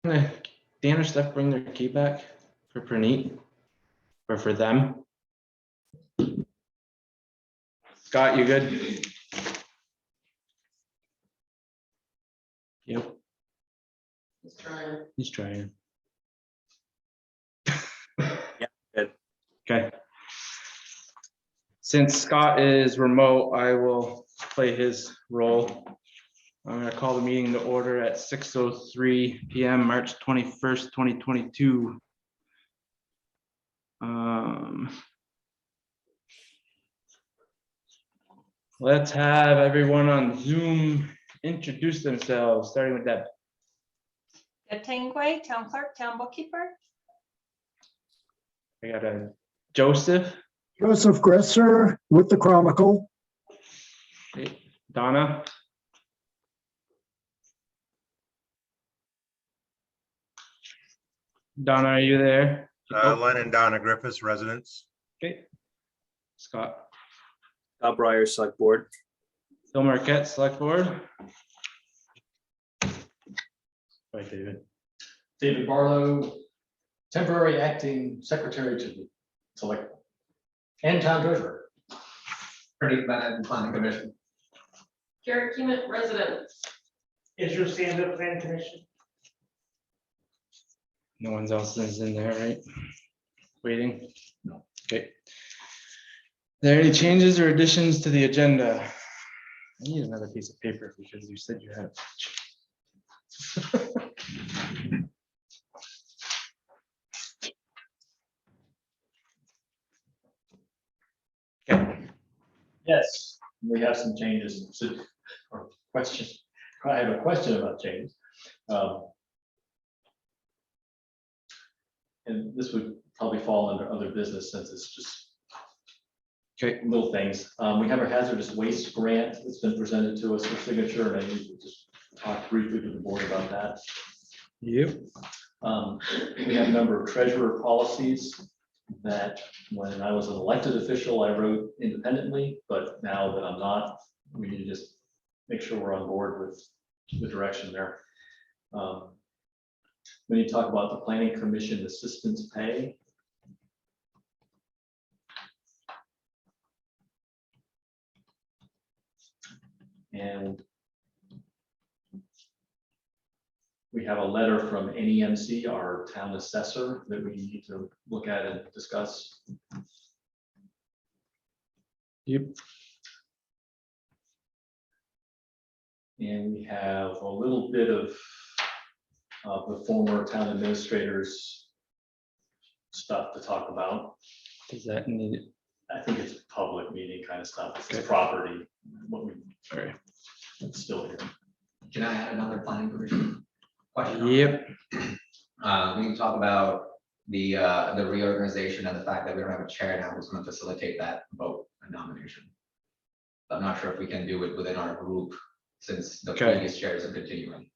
Can Dan or Steph bring their key back for Praneet or for them? Scott, you good? Yep. He's trying. Yeah, good. Okay. Since Scott is remote, I will play his role. I'm gonna call the meeting to order at 6:03 PM, March 21st, 2022. Let's have everyone on Zoom introduce themselves, starting with Deb. Deb Tangway, town clerk, town bookkeeper. I got a Joseph, Joseph Gresser with the Chronicle. Donna. Donna, are you there? Len and Donna Griffiths, residents. Okay. Scott. Scott Breyer, select board. Phil Marquette, select board. Right, David. David Barlow, temporary acting secretary to the select and town treasurer. Pretty bad planning commission. Jared Keeman, resident. Israel Stand-Up Plan Commission. No one else is in there, right? Waiting? No. Okay. There any changes or additions to the agenda? I need another piece of paper because you said you had. Okay. Yes, we have some changes or questions. I have a question about changes. And this would probably fall under other business since it's just Okay. little things. We have a hazardous waste grant that's been presented to us for signature, and I need to just talk briefly to the board about that. Yep. We have a number of treasurer policies that when I was an elected official, I wrote independently, but now that I'm not, we need to just make sure we're on board with the direction there. We need to talk about the planning commission assistance pay. And we have a letter from NEMC, our town assessor, that we need to look at and discuss. Yep. And we have a little bit of the former town administrators stuff to talk about. Does that need? I think it's a public meeting kind of stuff. It's Okay. property, what we, All right. it's still here. Can I add another planning commission question? Yep. We can talk about the reorganization and the fact that we don't have a chair now who's going to facilitate that vote and nomination. I'm not sure if we can do it within our group since the Okay. previous chairs are continuing.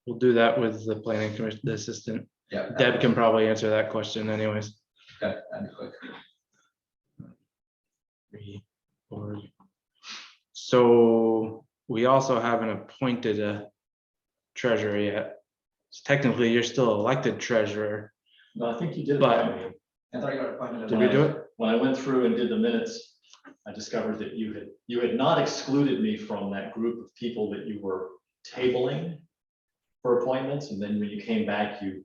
We'll do that with the planning commission, the assistant. Yeah. Deb can probably answer that question anyways. Okay, that'd be quick. 3, 4. So we also haven't appointed a treasurer yet. So technically, you're still elected treasurer. No, I think you did. But- appoint me. I thought you were appointed. Did we do it? When I went through and did the minutes, I discovered that you had not excluded me from that group of people that you were tabling for appointments, and then when you came back, you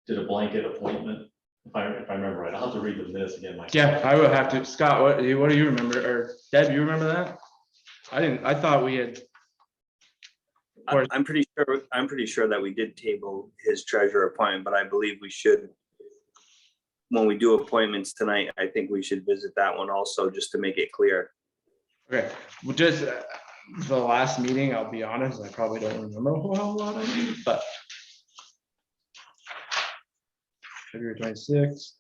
did a blanket appointment. If I remember right, I'll have to read the minutes again myself. Yeah, I will have to. Scott, what do you remember? Or Deb, you remember that? I didn't. I thought we had. Or- I'm pretty sure that we did table his treasurer appointment, but I believe we should. When we do appointments tonight, I think we should visit that one also, just to make it clear. Okay, well, just the last meeting, I'll be honest, I probably don't remember a whole lot of it, but. February 26th.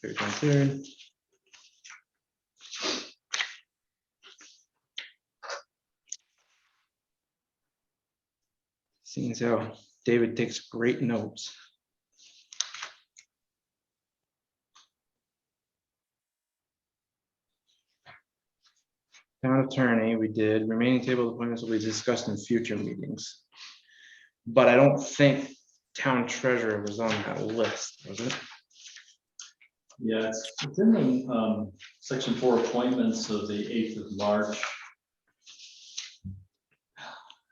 February 23rd. Seeing as how David takes great notes. Town attorney, we did. Remaining table appointments will be discussed in future meetings. But I don't think town treasurer was on that list, was it? Yeah, it's in the section 4 appointments of the 8th of March.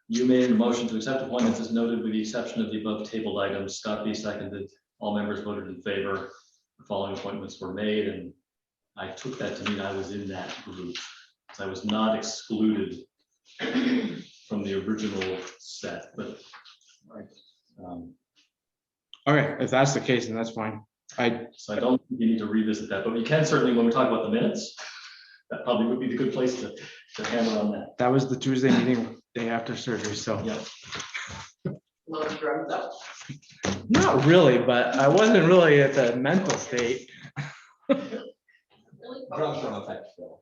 You made a motion to accept appointments as noted with the exception of the above tabled items. Scott B seconded. All members voted in favor. The following appointments were made, and I took that to mean I was in that group. So I was not excluded from the original set, but Okay, if that's the case, then that's fine. so I don't think you need to revisit that, but we can certainly, when we talk about the minutes, that probably would be the good place to hammer on that. That was the Tuesday meeting, day after surgery, so. Yeah. Little drugged up. Not really, but I wasn't really at the mental state. Really? Drugs don't affect Phil.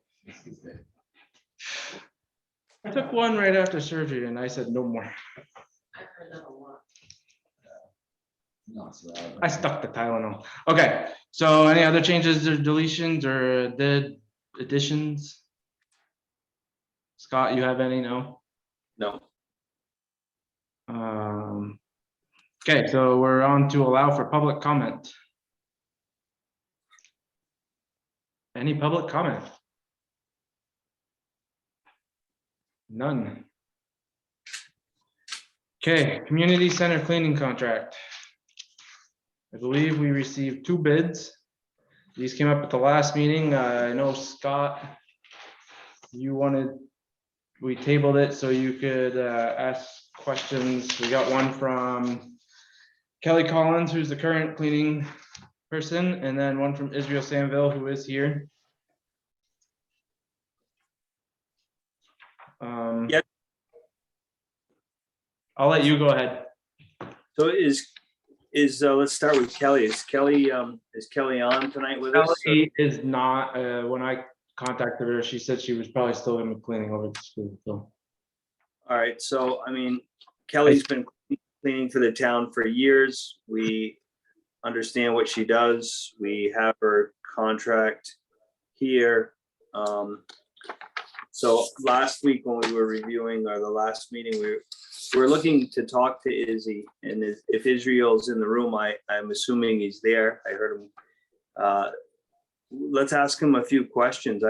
I took one right after surgery and I said, no more. I've heard that a lot. No, it's relevant. I stuck the Tylenol. Okay, so any other changes or deletions or additions? Scott, you have any? No? No. Okay, so we're on to allow for public comment. Any public comment? None. Okay, community center cleaning contract. I believe we received 2 bids. These came up at the last meeting. I know Scott, we tabled it so you could ask questions. We got one from Kelly Collins, who's the current cleaning person, and then one from Israel Sanville, who is here. Yep. I'll let you go ahead. So let's start with Kelly. Is Kelly on tonight with us? Kelly is not, when I contacted her, she said she was probably still gonna be cleaning over at the school, so. All right, so I mean, Kelly's been cleaning for the town for years. We understand what she does. We have her contract here. So last week when we were reviewing, or the last meeting, we were looking to talk to Izzy, and if Israel's in the room, I'm assuming he's there. I heard him. Let's ask him a few questions.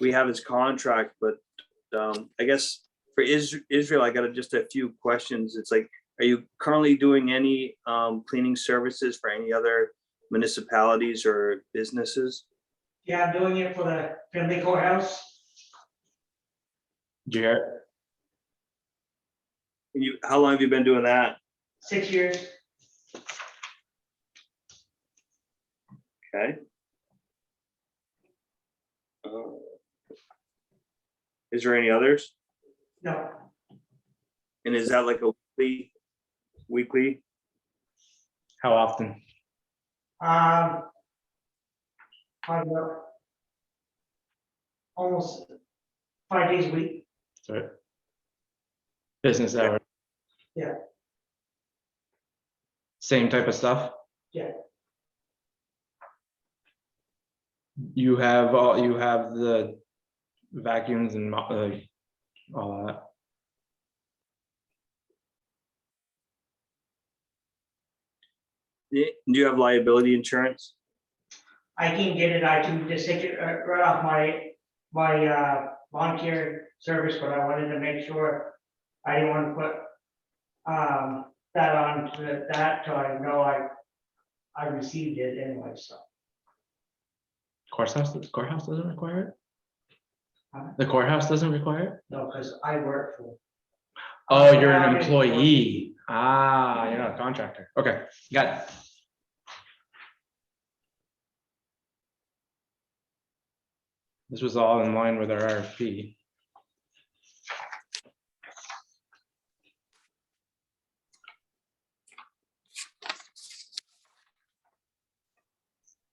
We have his contract, but I guess for Israel, I got just a few questions. It's like, are you currently doing any cleaning services for any other municipalities or businesses? Yeah, I'm doing it for the Finley Courthouse. Jarrett, How long have you been doing that? 6 years. Okay. Is there any others? No, And is that like a weekly? how often? I work almost 5 days a week. Sorry. Business hour. Yeah. Same type of stuff? Yeah. You have the vacuums and all that. Do you have liability insurance? I can get it, I can just take it right off my lawn care service, but I wanted to make sure I didn't want to put that on to that till I know I received it anyway, so. Courthouse doesn't require it? Huh? The courthouse doesn't require it? No, because I work for. Oh, you're an employee. Ah, you're not a contractor. Okay, got it. This was all in line with our RFP.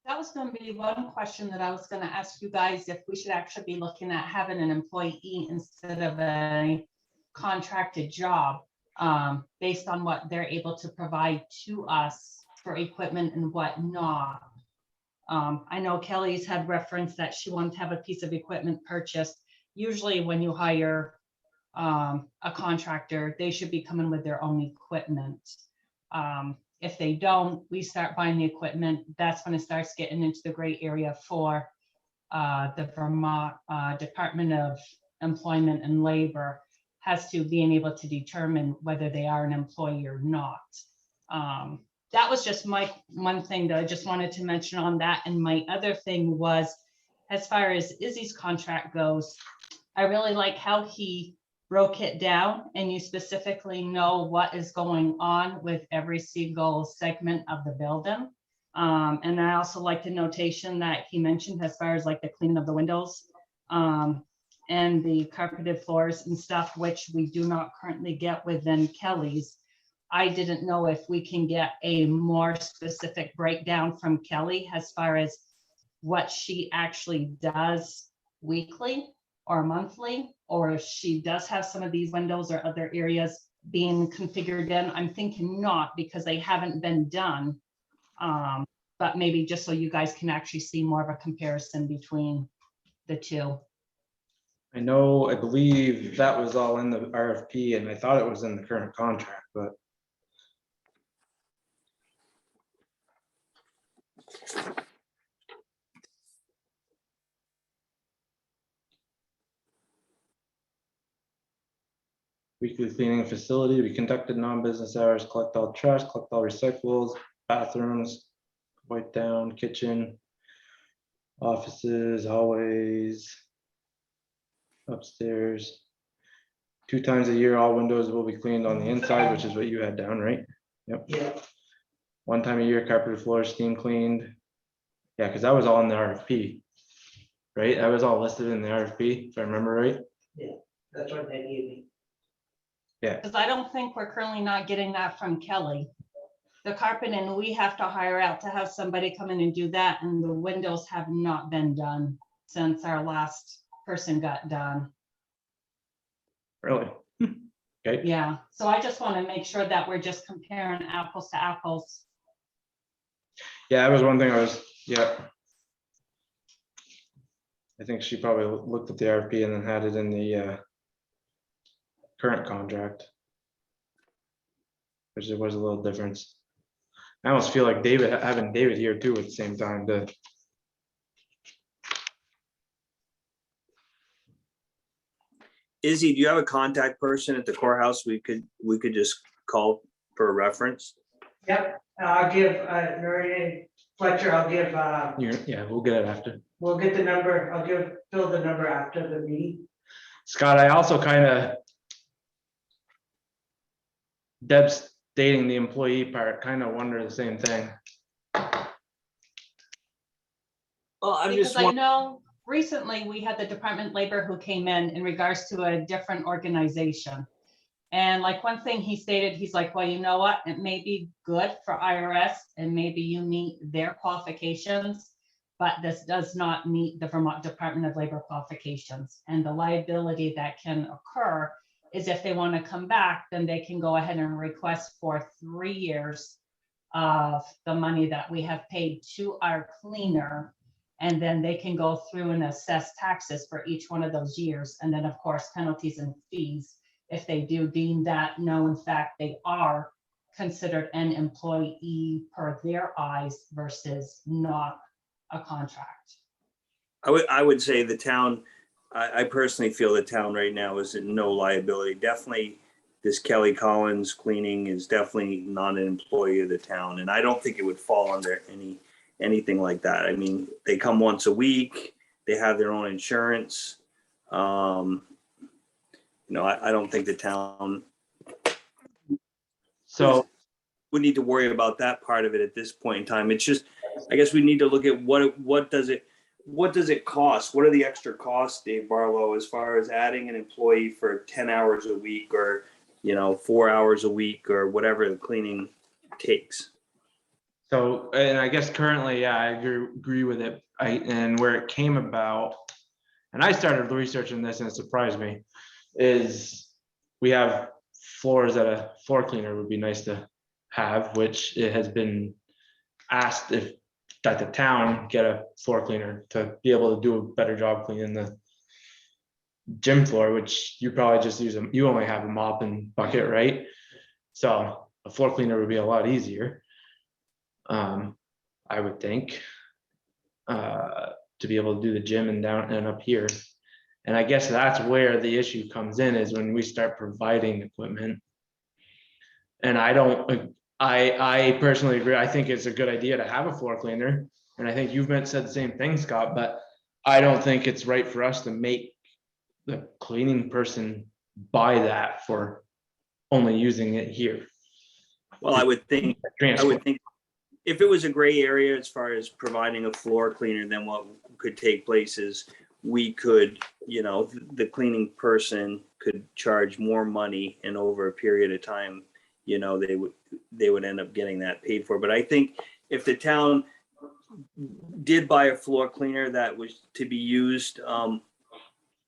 That was gonna be one question that I was gonna ask you guys, if we should actually be looking at having an employee instead of a contracted job, based on what they're able to provide to us for equipment and whatnot. I know Kelly's had referenced that she wanted to have a piece of equipment purchased. usually when you hire a contractor, they should be coming with their own equipment. If they don't, we start buying the equipment. That's when it starts getting into the gray area for the Vermont Department of Employment and Labor has to being able to determine whether they are an employee or not. That was just my one thing that I just wanted to mention on that. And my other thing was, as far as Izzy's contract goes, I really like how he broke it down and you specifically know what is going on with every single segment of the building. And I also like the notation that he mentioned as far as like the cleaning of the windows and the carpeted floors and stuff, which we do not currently get within Kelly's. I didn't know if we can get a more specific breakdown from Kelly as far as what she actually does weekly or monthly, or if she does have some of these windows or other areas being configured in. I'm thinking not, because they haven't been done. But maybe just so you guys can actually see more of a comparison between the two. I know, I believe that was all in the RFP and I thought it was in the current contract, but. Weekly cleaning facility, we conducted non-business hours, collect all trash, collect all recyclables, bathrooms, wipe down, kitchen, offices, hallways, upstairs. 2 times a year, all windows will be cleaned on the inside, which is what you had down, right? Yep. Yeah, 1 time a year, carpeted floors, steam cleaned. Yeah, because that was all in the RFP, right? That was all listed in the RFP, if I remember right. that's what they gave me. Because I don't think we're currently not getting that from Kelly. The carpeting, we have to hire out to have somebody come in and do that, and the windows have not been done since our last person got done. Really? Okay. Yeah, so I just want to make sure that we're just comparing apples to apples. Yeah, that was one thing I was, yeah. I think she probably looked at the RFP and then had it in the current contract. Which there was a little difference. I almost feel like having David here too at the same time to. Izzy, do you have a contact person at the courthouse we could just call for a reference? Yep, I'll give Noreen Fletcher, I'll give, Yeah, we'll get it after. we'll get the number, I'll give Phil the number after the meeting. Scott, I also kind of. Deb's dating the employee part, kind of wonder the same thing. Well, I'm Because just I wondering, know recently we had the Department of Labor who came in regards to a different organization. And like one thing he stated, he's like, well, you know what? It may be good for IRS and maybe you meet their qualifications, but this does not meet the Vermont Department of Labor qualifications. And the liability that can occur is if they want to come back, then they can go ahead and request for 3 years of the money that we have paid to our cleaner. And then they can go through and assess taxes for each one of those years. And then of course, penalties and fees if they do deem that, no, in fact, they are considered an employee per their eyes versus not a contract. I would say the town, I personally feel the town right now is in no liability. Definitely this Kelly Collins cleaning is definitely not an employee of the town. And I don't think it would fall under anything like that. I mean, they come once a week, they have their own insurance. I don't think the town So, would need to worry about that part of it at this point in time. It's just, I guess we need to look at what does it cost? What are the extra costs, Dave Barlow, as far as adding an employee for 10 hours a week or, 4 hours a week or whatever the cleaning takes? and I guess currently, yeah, I agree with it. And where it came about, and I started researching this and it surprised me, is we have floors that a floor cleaner would be nice to have, which it has been asked that the town get a floor cleaner to be able to do a better job cleaning gym floor, which you probably just use them, you only have a mop and bucket, right? So a floor cleaner would be a lot easier. I would think. To be able to do the gym and down and up here. And I guess that's where the issue comes in, is when we start providing equipment. And I personally agree. I think it's a good idea to have a floor cleaner. And I think you've said the same thing, Scott, but I don't think it's right for us to make the cleaning person buy that for only using it here. Well, I would think if it was a gray area as far as providing a floor cleaner, then what could take place is we could, the cleaning person could charge more money, and over a period of time, they would end up getting that paid for. But I think if the town did buy a floor cleaner that was to be used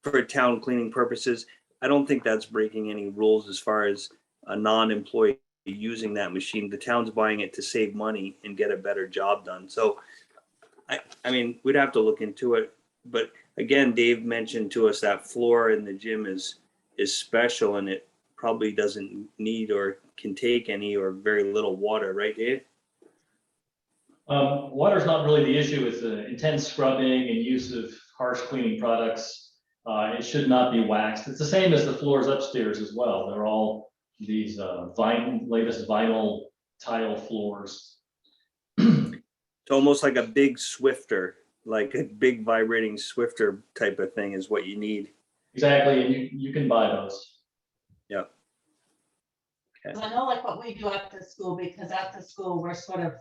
for town cleaning purposes, I don't think that's breaking any rules as far as a non-employee using that machine. The town's buying it to save money and get a better job done. So I mean, we'd have to look into it. But again, Dave mentioned to us that floor in the gym is special, and it probably doesn't need or can take any or very little water, right, Dave? Water's not really the issue. It's the intense scrubbing and use of harsh cleaning products. It should not be waxed. It's the same as the floors upstairs as well. They're all these latest vinyl tile floors. It's almost like a big Swifter, like a big vibrating Swifter type of thing is what you need. Exactly, and you can buy those. Yeah. I know like what we do at the school, because at the school, we're sort of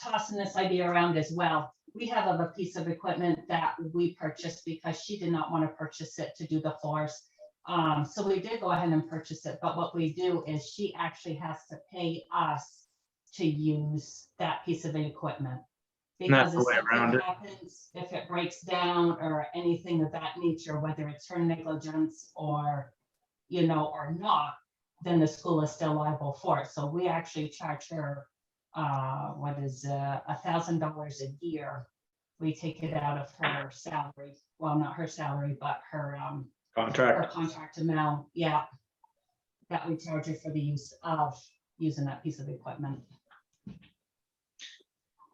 tossing this idea around as well. We have a piece of equipment that we purchased because she did not want to purchase it to do the floors. So we did go ahead and purchase it, but what we do is she actually has to pay us to use that piece of equipment. Not Because the if way around something it. happens, if it breaks down or anything of that nature, whether it's her negligence or, or not, then the school is still liable for it. So we actually charge her, $1,000 a year. We take it out of her salary. Well, not her salary, but her Contract. contract amount, yeah. That we charge her for the use of using that piece of equipment.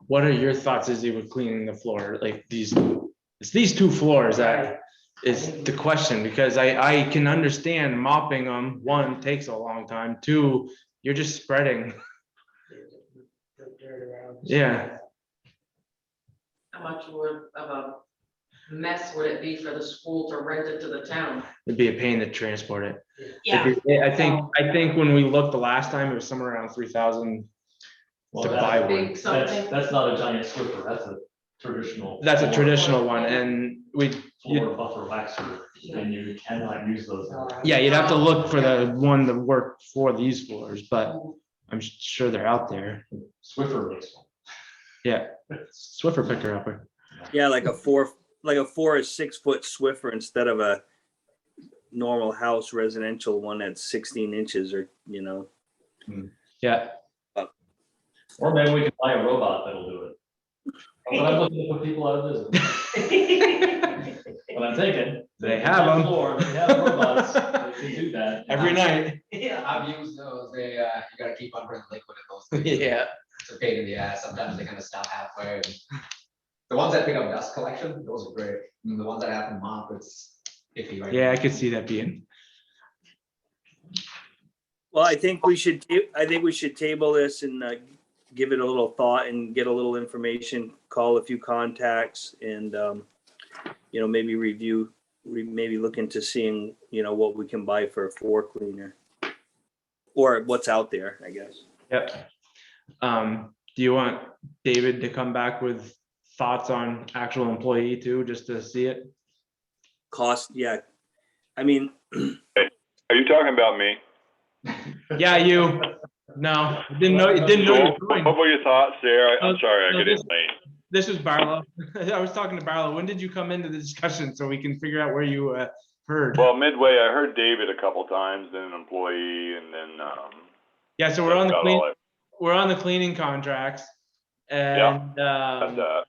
What are your thoughts, Izzy, with cleaning the floor? Like it's these two floors that is the question, because I can understand mopping them. One, takes a long time. Two, you're just spreading. The dirt around. Yeah. How much of a mess would it be for the school to rent it to the town? It'd be a pain to transport it. Yeah. I think when we looked the last time, it was somewhere around 3,000 Well, to that's buy a one. Big something. That's not a giant Swiffer. That's a traditional. That's a floor- traditional one, and Floor buffer waxer, and you cannot use those. yeah, you'd have to look for the one that worked for these floors, but I'm sure they're out there. Swiffer makes one. Yeah, Swiffer picker upper. Yeah, like a 4 or 6 foot Swiffer instead of a normal house residential one that's 16 inches or, Yeah, Or maybe we can buy a robot that'll do it. But I'm looking to put people out of business. But I'm thinking. They have 'em. They have robots that can do that. every night. Yeah. I've used those, you gotta keep on putting liquid in those things. Yeah, It's a pain in the ass, sometimes they kind of stop halfway. And the ones that pick up dust collection, those are great, and the ones that have to mop, it's iffy, right? yeah, I could see that being. well, I think we should table this and give it a little thought and get a little information, call a few contacts and, maybe maybe look into seeing, what we can buy for a floor cleaner. Or what's out there, I guess. Yep. Do you want David to come back with thoughts on actual employee too, just to see it? Cost, yeah. I mean, Are you talking about me? Yeah, you. No, didn't know you So, were going. what were your thoughts there? I'm sorry, I No, get in this- late. This was Barlow. I was talking to Barlow. When did you come into the discussion so we can figure out where you heard? Well, midway, I heard David a couple times, then an employee, and then, Yeah, so we're on the got clean, all that- we're on the cleaning contracts. And that's that.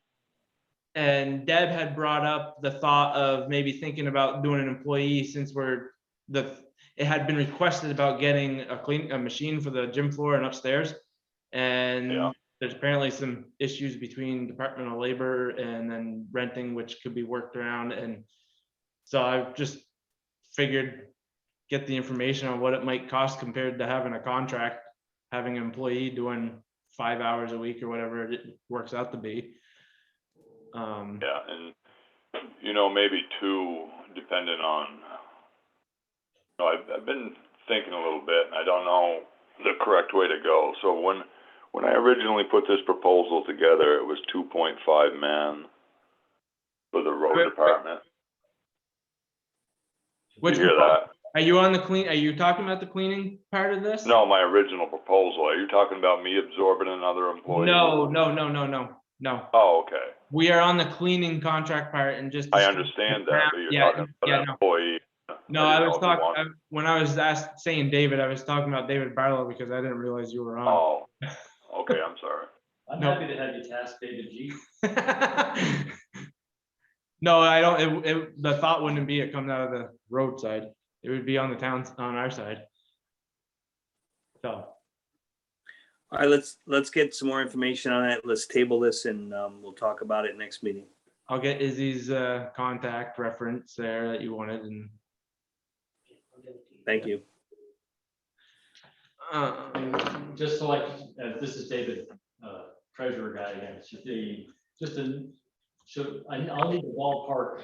And Deb had brought up the thought of maybe thinking about doing an employee since it had been requested about getting a machine for the gym floor and upstairs. And Yeah. there's apparently some issues between Department of Labor and then renting, which could be worked around. And so I've just figured, get the information on what it might cost compared to having a contract, having an employee doing 5 hours a week or whatever it works out to be. Yeah, and maybe two, depending on, I've been thinking a little bit, and I don't know the correct way to go. So when I originally put this proposal together, it was 2.5 men for the road Right. department. Which You hear that? Are you talking about the cleaning part of this? No, my original proposal. Are you talking about me absorbing another employee? No. Oh, okay. We are on the cleaning contract part and just. I understand that, but you're talking about an employee. No, I was talking, when I was saying David, I was talking about David Barlow because I didn't realize you were on. Oh, okay, I'm sorry. I'm No. happy to have you task David G. No, I don't, the thought wouldn't be it coming out of the roadside. It would be on our side. So, All right, let's get some more information on it. Let's table this and we'll talk about it next meeting. I'll get Izzy's contact reference there that you wanted and. Thank you. Just so this is David, treasurer guy again, I'll need to ballpark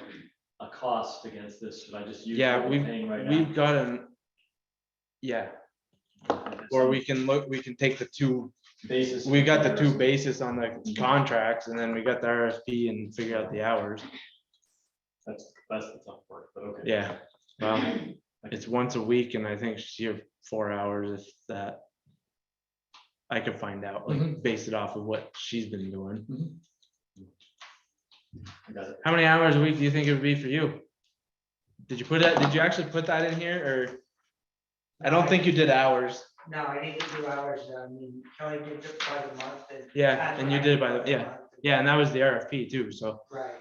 a cost against this, should I just use Yeah, what we're paying right now? we've got an, yeah, or we can take the two, Basis. we got the two bases on the contracts and then we got the RFP and figure out the hours. That's the tough part, but okay. Yeah, well, it's once a week and I think she's here 4 hours if that. I could find out, like, base it off of what she's been doing. I got it. How many hours a week do you think it would be for you? Did you actually put that in here or? I don't think you did hours. No, I didn't do hours. I mean, Kelly did it by the month. Yeah, that's and what you I did it by the, month. yeah, and that was the RFP too, so. Right.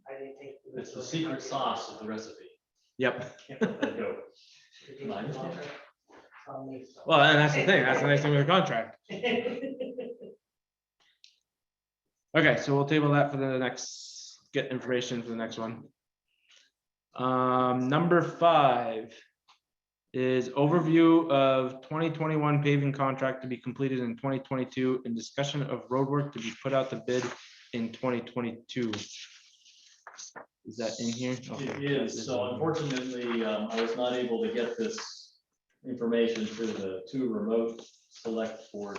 I didn't take. It's the secret sauce of the recipe. Yep. Can't let that go. Well, Well, and that's the thing, that's the nice thing with a contract. Okay, so we'll table that for the next, get information for the next one. Number 5 is overview of 2021 paving contract to be completed in 2022 and discussion of roadwork to be put out to bid in 2022. Is that in here? Okay. It is, so unfortunately, I was not able to get this information to the 2 remote select board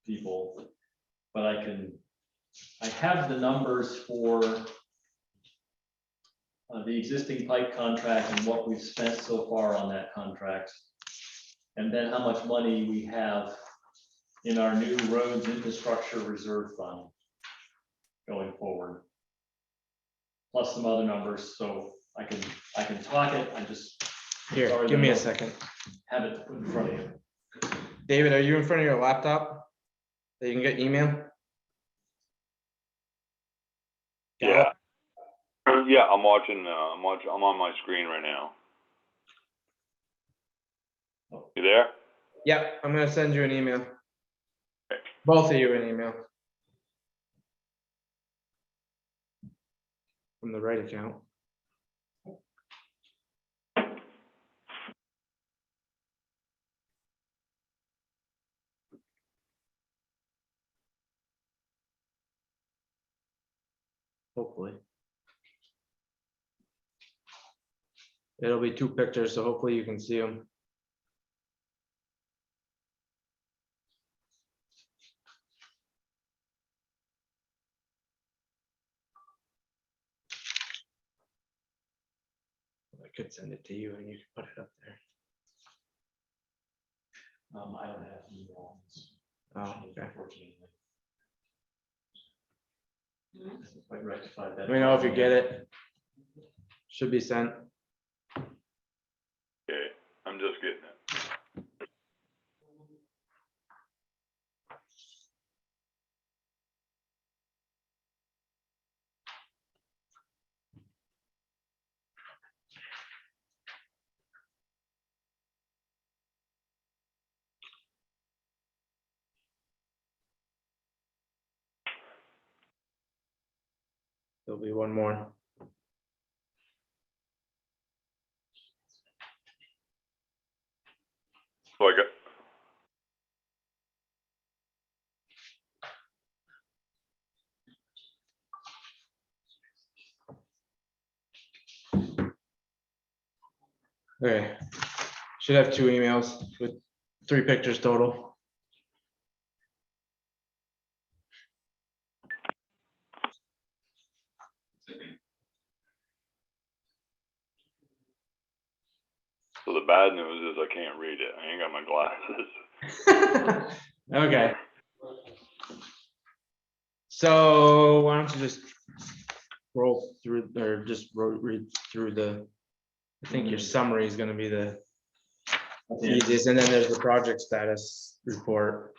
people. But I have the numbers for the existing pipe contract and what we've spent so far on that contract. And then how much money we have in our new roads infrastructure reserve fund going forward. Plus some other numbers, so I can talk it, I just. Here, sorry give that me I a don't second. Have it put in front of you. David, are you in front of your laptop? That you can get email? Yeah. Yeah, I'm watching, I'm on my screen right now. You there? Yep, I'm gonna send you an email. Both of you an email. From the right account. Hopefully. It'll be 2 pictures, so hopefully you can see them. I could send it to you and you can put it up there. I don't have email. Oh, okay. Unfortunately. Hasn't quite rectified that. Let me know if you get it. Should be sent. Okay, I'm just getting it. There'll be one more. So I got, Okay, should have 2 emails with 3 pictures total. so the bad news is I can't read it. I ain't got my glasses. Okay. So why don't you just roll through, or just read through the, I think your summary is gonna be the easiest, and then there's the project status report.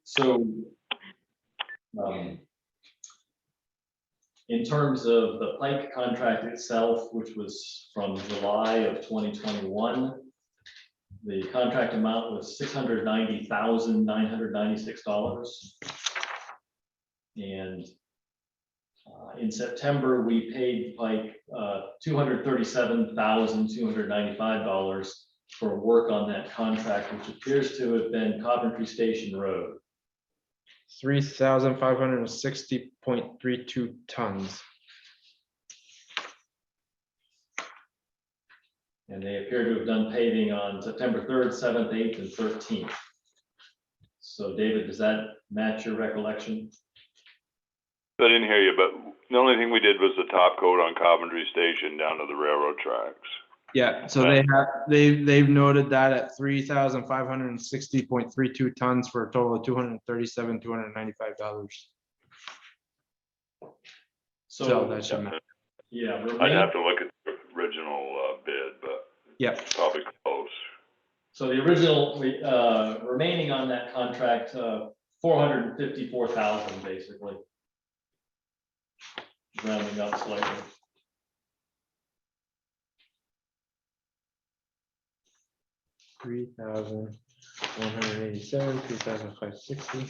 So, in terms of the Pike contract itself, which was from July of 2021, the contract amount was $690,996. And in September, we paid Pike $237,295 for work on that contract, which appears to have been Coventry Station Road. 3,560.32 tons. And they appear to have done paving on September 3rd, 7th, 8th, and 13th. So David, does that match your recollection? I didn't hear you, but the only thing we did was the top coat on Coventry Station down to the railroad tracks. Yeah, so they've noted that at 3,560.32 tons for a total of $237,295. So that should matter. Yeah. I'd have to look at the original bid, but Yeah, probably close. So the original, remaining on that contract, 454,000 basically. Rounding up slightly. $3,187, 3,560.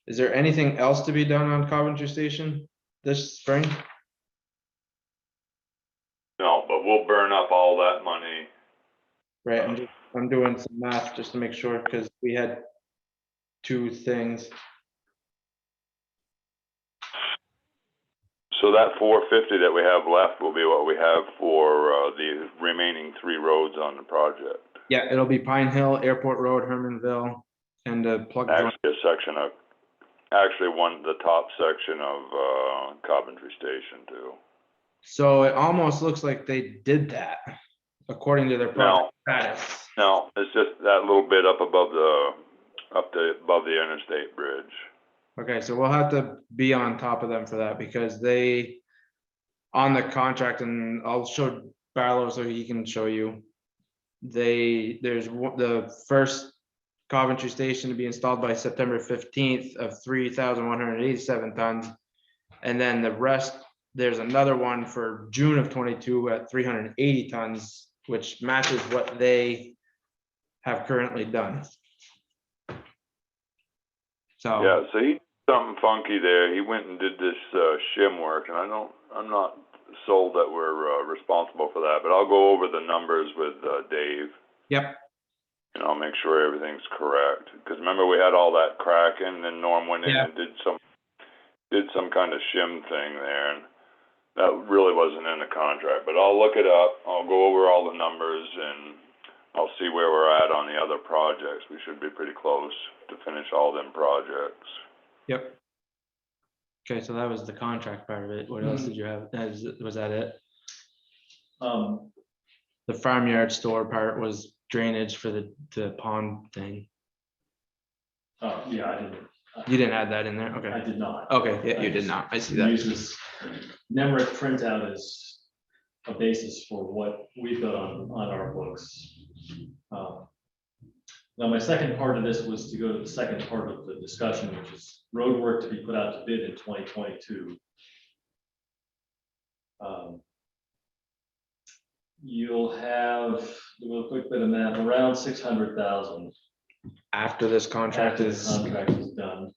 Is there anything else to be done on Coventry Station this spring? No, but we'll burn up all that money. Right, I'm doing some math just to make sure, because we had 2 things. So that 450 that we have left will be what we have for the remaining 3 roads on the project. Yeah, it'll be Pine Hill, Airport Road, Hermanville, and the plug joint. Actually, the top section of Coventry Station too. So it almost looks like they did that, according to their project status. No, it's just that little bit up above the interstate bridge. Okay, so we'll have to be on top of them for that, because they, on the contract, and I'll show Barlow so he can show you. There's the first Coventry Station to be installed by September 15th of 3,187 tons. And then the rest, there's another one for June of 22 at 380 tons, which matches what they have currently done. So. Yeah, so he did something funky there. He went and did this shim work, and I'm not sold that we're responsible for that, but I'll go over the numbers with Dave. Yep. And I'll make sure everything's correct. Because remember, we had all that cracking, and then Norm went in and did some kind of shim thing there, and that really wasn't in the contract. But I'll look it up. I'll go over all the numbers, and I'll see where we're at on the other projects. We should be pretty close to finish all them projects. Yep. Okay, so that was the contract part of it. What else did you have? Was that it? The farmyard store part was drainage for the pond thing. Yeah, I didn't. You didn't add that in there? I Okay. did not. Okay, yeah, you did not. I see that. Uses NEMRIC printout as a basis for what we've got on our books. Now, my second part of this was to go to the second part of the discussion, which is road work to be put out to bid in 2022. You'll have, a quick bit of math, around 600,000 after this contract After the is, contract is done.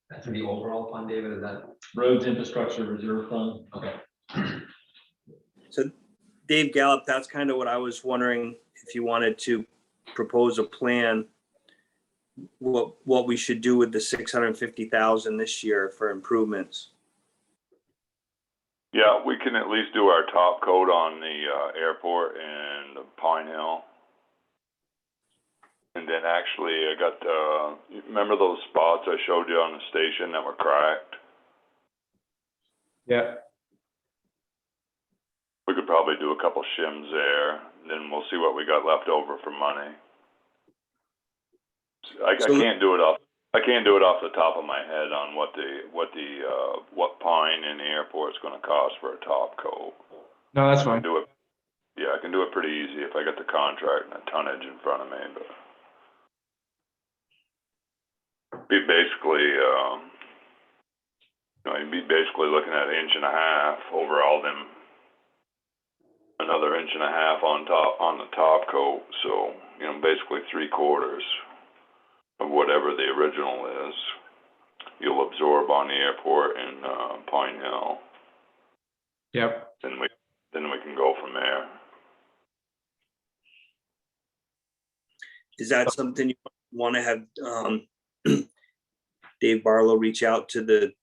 That's for the overall fund, David, is that, Roads Infrastructure Reserve Fund. okay, So Dave Gallup, that's kind of what I was wondering, if you wanted to propose a plan, what we should do with the 650,000 this year for improvements. Yeah, we can at least do our top coat on the airport and Pine Hill. And then actually, I got, you remember those spots I showed you on the station that were cracked? yeah, We could probably do a couple shims there, then we'll see what we got left over for money. I So- can't do it off the top of my head on what Pine and the airport's gonna cost for a top coat. no, that's I can fine. do it, yeah, I can do it pretty easy if I get the contract and the tonnage in front of me, but. Be basically, you'd be basically looking at 1.5 inches over all them. Another 1.5 inches on the top coat, so, basically 3/4 of whatever the original is. You'll absorb on the airport and, Pine Hill, Yep, then we can go from there. Is that something you want to have Dave Barlow reach out to the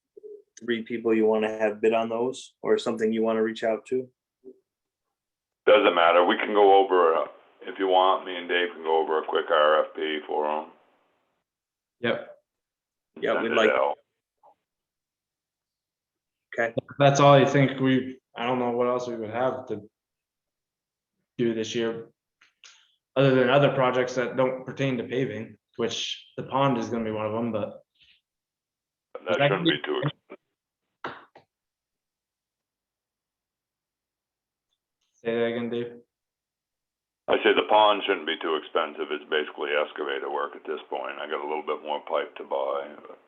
3 people you want to have bid on those, or something you want to reach out to? Doesn't matter, we can go over, if you want, me and Dave can go over a quick RFP for them. yep. Yeah, we'd like, That's all I think I don't know what else we would have to do this year. Other than other projects that don't pertain to paving, which the pond is gonna be one of them, but That shouldn't be too say that again, Dave. I say the pond shouldn't be too expensive, it's basically excavator work at this point, I got a little bit more pipe to buy. But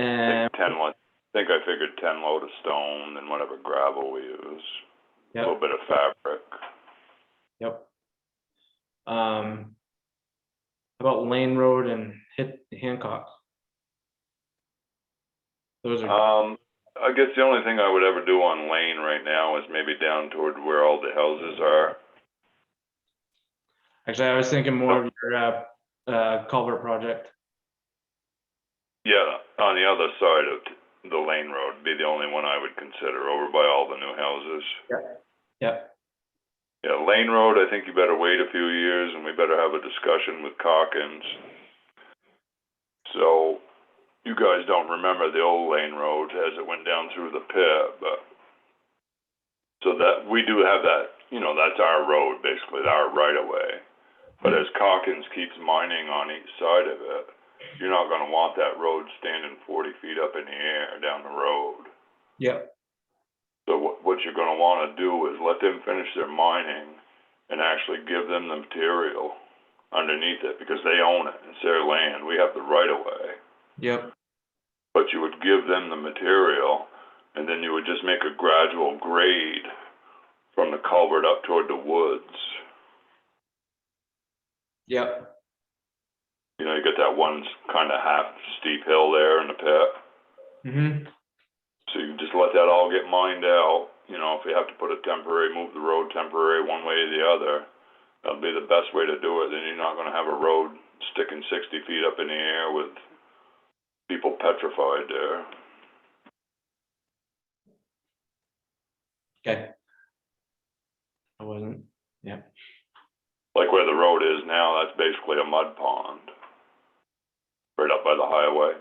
And, I think I figured 10 load of stone and whatever gravel we use, a little yep, bit of fabric. yep. How about Lane Road and Hancock? Those are, I guess the only thing I would ever do on Lane right now is maybe down toward where all the houses are. actually, I was thinking more of your, culvert project. Yeah, on the other side of the Lane Road, be the only one I would consider, over by all the new houses. Yep, Yeah, Lane Road, I think you better wait a few years and we better have a discussion with Calkins. So, you guys don't remember the old Lane Road as it went down through the pit, but. So that, we do have that, that's our road, basically, our right of way. But as Calkins keeps mining on each side of it, you're not gonna want that road standing 40 feet up in the air down the road. yep, So what you're gonna wanna do is let them finish their mining and actually give them the material underneath it, because they own it, it's their land, we have the right of way. yep, But you would give them the material, and then you would just make a gradual grade from the culvert up toward the woods. yep, You get that one kind of half steep hill there in the pit. mm-hmm, So you just let that all get mined out, if you have to put move the road temporary one way or the other, that'll be the best way to do it, then you're not gonna have a road sticking 60 feet up in the air with people petrified there. okay. I wasn't, Like where the road is now, that's basically a mud pond. Right up by the highway.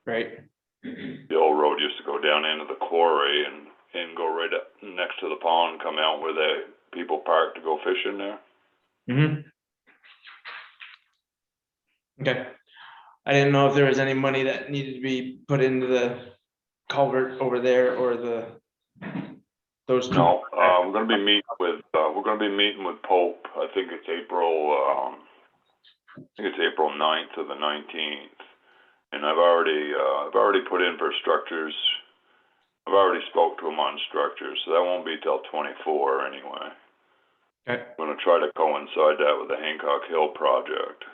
right, The old road used to go down into the quarry and go right up next to the pond, come out where the people park to go fishing there. mm-hmm. Okay, I didn't know if there was any money that needed to be put into the culvert over there or those two. No, we're gonna be meeting with Pope, I think it's April 9th to the 19th. And I've already put in for structures. I've already spoke to him on structures, so that won't be till 24 anyway. Okay, I'm gonna try to coincide that with the Hancock Hill project.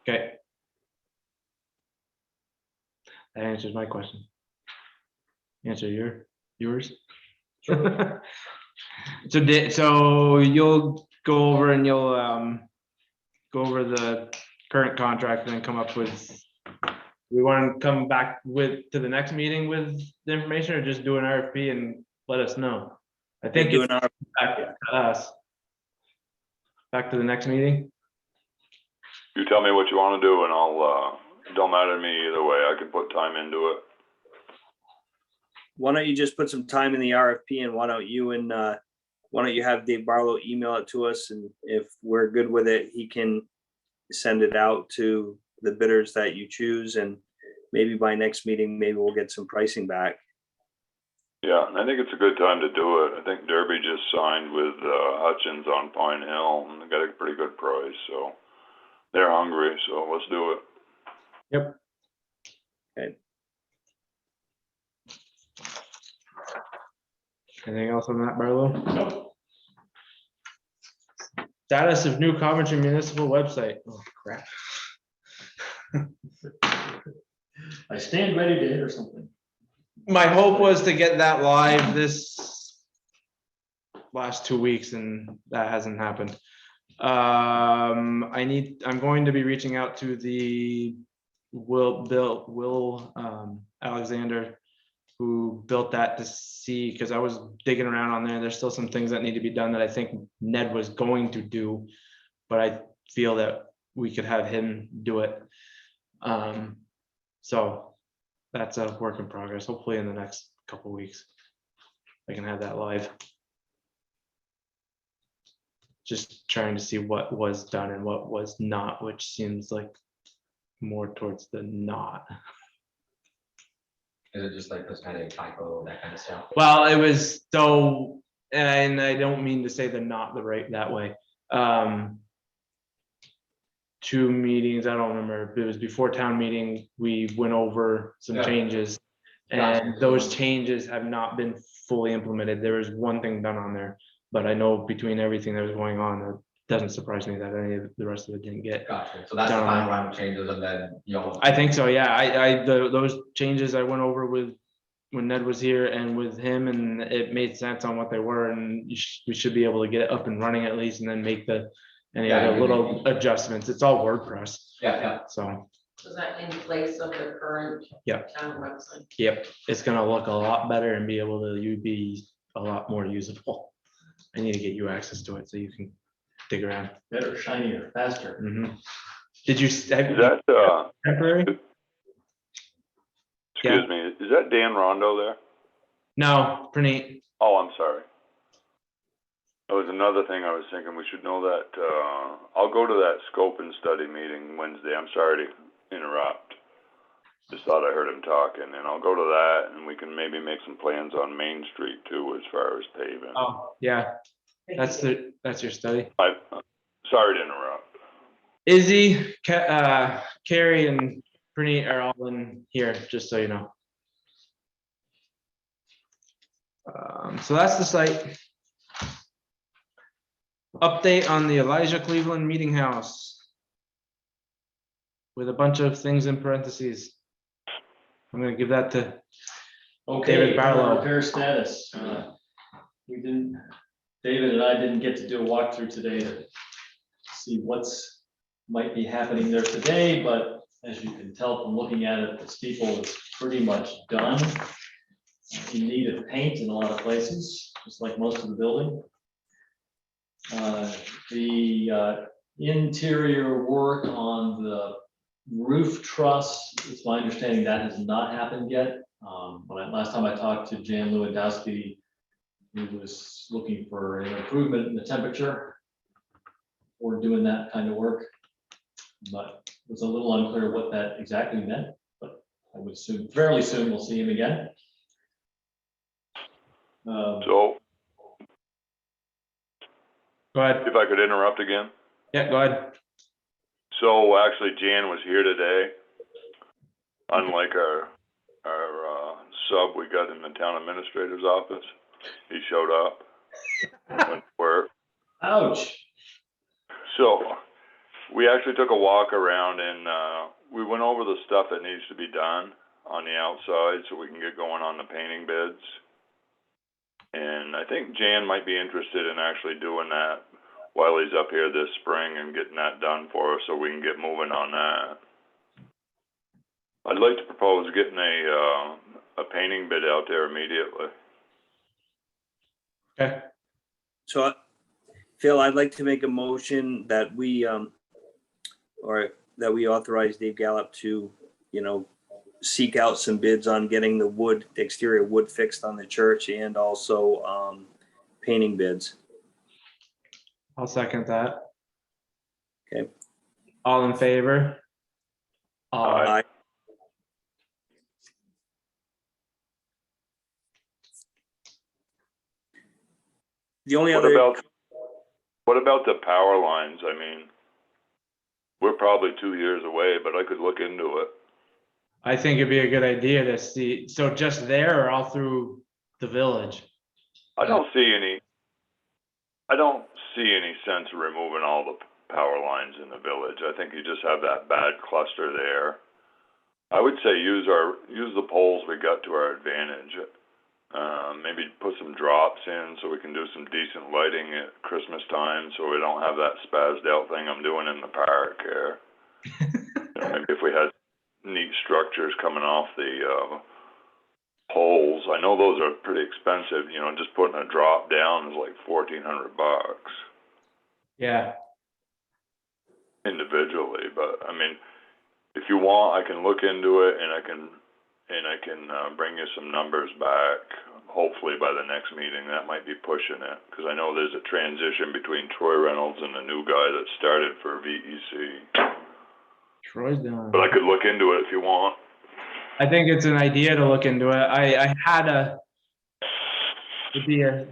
okay. That answers my question. Answer yours? So you'll go over and you'll go over the current contract and then come up with, we want to come back to the next meeting with the information, or just do an RFP and let us know? I think Doing it's our, back to us. Back to the next meeting? You tell me what you wanna do and I'll, don't matter to me either way. I can put time into it. why don't you just put some time in the RFP, and why don't you have Dave Barlow email it to us, and if we're good with it, he can send it out to the bidders that you choose, and maybe by next meeting, maybe we'll get some pricing back. Yeah, and I think it's a good time to do it. I think Derby just signed with Hutchins on Pine Hill and they got a pretty good price, so they're hungry, so let's do it. Yep. Okay. Anything else on that, Barlow? Nope. Status of new Coventry municipal website. Oh, crap. I stand ready to hit or something. My hope was to get that live this last 2 weeks, and that hasn't happened. I'm going to be reaching out to the Will Alexander, who built that, to see, because I was digging around on there. There's still some things that need to be done that I think Ned was going to do, but I feel that we could have him do it. So that's a work in progress. Hopefully in the next couple of weeks, I can have that live. Just trying to see what was done and what was not, which seems like more towards the not. Is it just like this kind of typo, that kind of stuff? Well, it was so, and I don't mean to say the not the right that way. 2 meetings, I don't remember, it was before town meeting, we went over some Yeah. changes. Gotcha. And those changes have not been fully implemented. There was one thing done on there, but I know between everything that was going on, it doesn't surprise me that any of the rest of it didn't get. Gotcha, so that's the Down. final round of changes and then you'll. I think so, yeah. Those changes I went over with when Ned was here and with him, and it made sense on what they were, and we should be able to get it up and running at least, and then make any Yeah, other you little can- adjustments. It's all WordPress, Yeah, so, Is that in place of the current Yeah. town website? yep, it's gonna look a lot better and be able to be a lot more usable. I need to get you access to it so you can dig around. Better, shinier, faster. Mhm. Did you? Is that, Temporary? excuse me, is that Dan Rondo there? No, Praneet. Oh, I'm sorry. That was another thing I was thinking, we should know that, I'll go to that scope and study meeting Wednesday. I'm sorry to interrupt. Just thought I heard him talking, and I'll go to that and we can maybe make some plans on Main Street too, as far as paving. Oh, yeah, that's your study. Sorry to interrupt. Izzy, Carrie and Praneet are all in here, just so you know. So that's the site. Update on the Elijah Cleveland Meeting House. With a bunch of things in parentheses. I'm gonna give that to, Okay, David Barlow. repair status. David and I didn't get to do a walkthrough today to see might be happening there today, but as you can tell from looking at it, the steeple is pretty much done. In need of paint in a lot of places, just like most of the building. The interior work on the roof truss, it's my understanding that has not happened yet. Last time I talked to Jan Lewandowski, he was looking for an improvement in the temperature or doing that kind of work. But it was a little unclear what that exactly meant, but I would assume fairly soon we'll see him again. So, go ahead. if I could interrupt again. Yeah, go ahead. So actually Jan was here today. Unlike our sub we got in the town administrator's office. He showed up. Went to work. I Ouch. So, we actually took a walk around and, we went over the stuff that needs to be done on the outside so we can get going on the painting bids. And I think Jan might be interested in actually doing that while he's up here this spring and getting that done for us so we can get moving on that. I'd like to propose getting a painting bid out there immediately. Okay, So, Phil, I'd like to make a motion that we, or that we authorize Dave Gallup to, seek out some bids on getting the exterior wood fixed on the church and also, painting bids. I'll second that. Okay. All in favor? Aye. Aye. The only What other, about the power lines? I mean, we're probably 2 years away, but I could look into it. I think it'd be a good idea to see, so just there or all through the village? I don't see any sense of removing all the power lines in the village. I think you just have that bad cluster there. I would say use the poles we got to our advantage. Maybe put some drops in so we can do some decent lighting at Christmas time so we don't have that spazzed out thing I'm doing in the park here. Maybe if we had neat structures coming off the poles. I know those are pretty expensive, just putting a drop down is like $1,400 Yeah, individually, but I mean, if you want, I can look into it and I can bring you some numbers back, hopefully by the next meeting. That might be pushing it, because I know there's a transition between Troy Reynolds and the new guy that started for VEC. Troy's doing. But I could look into it if you want. I think it's an idea to look into it. I had it'd be a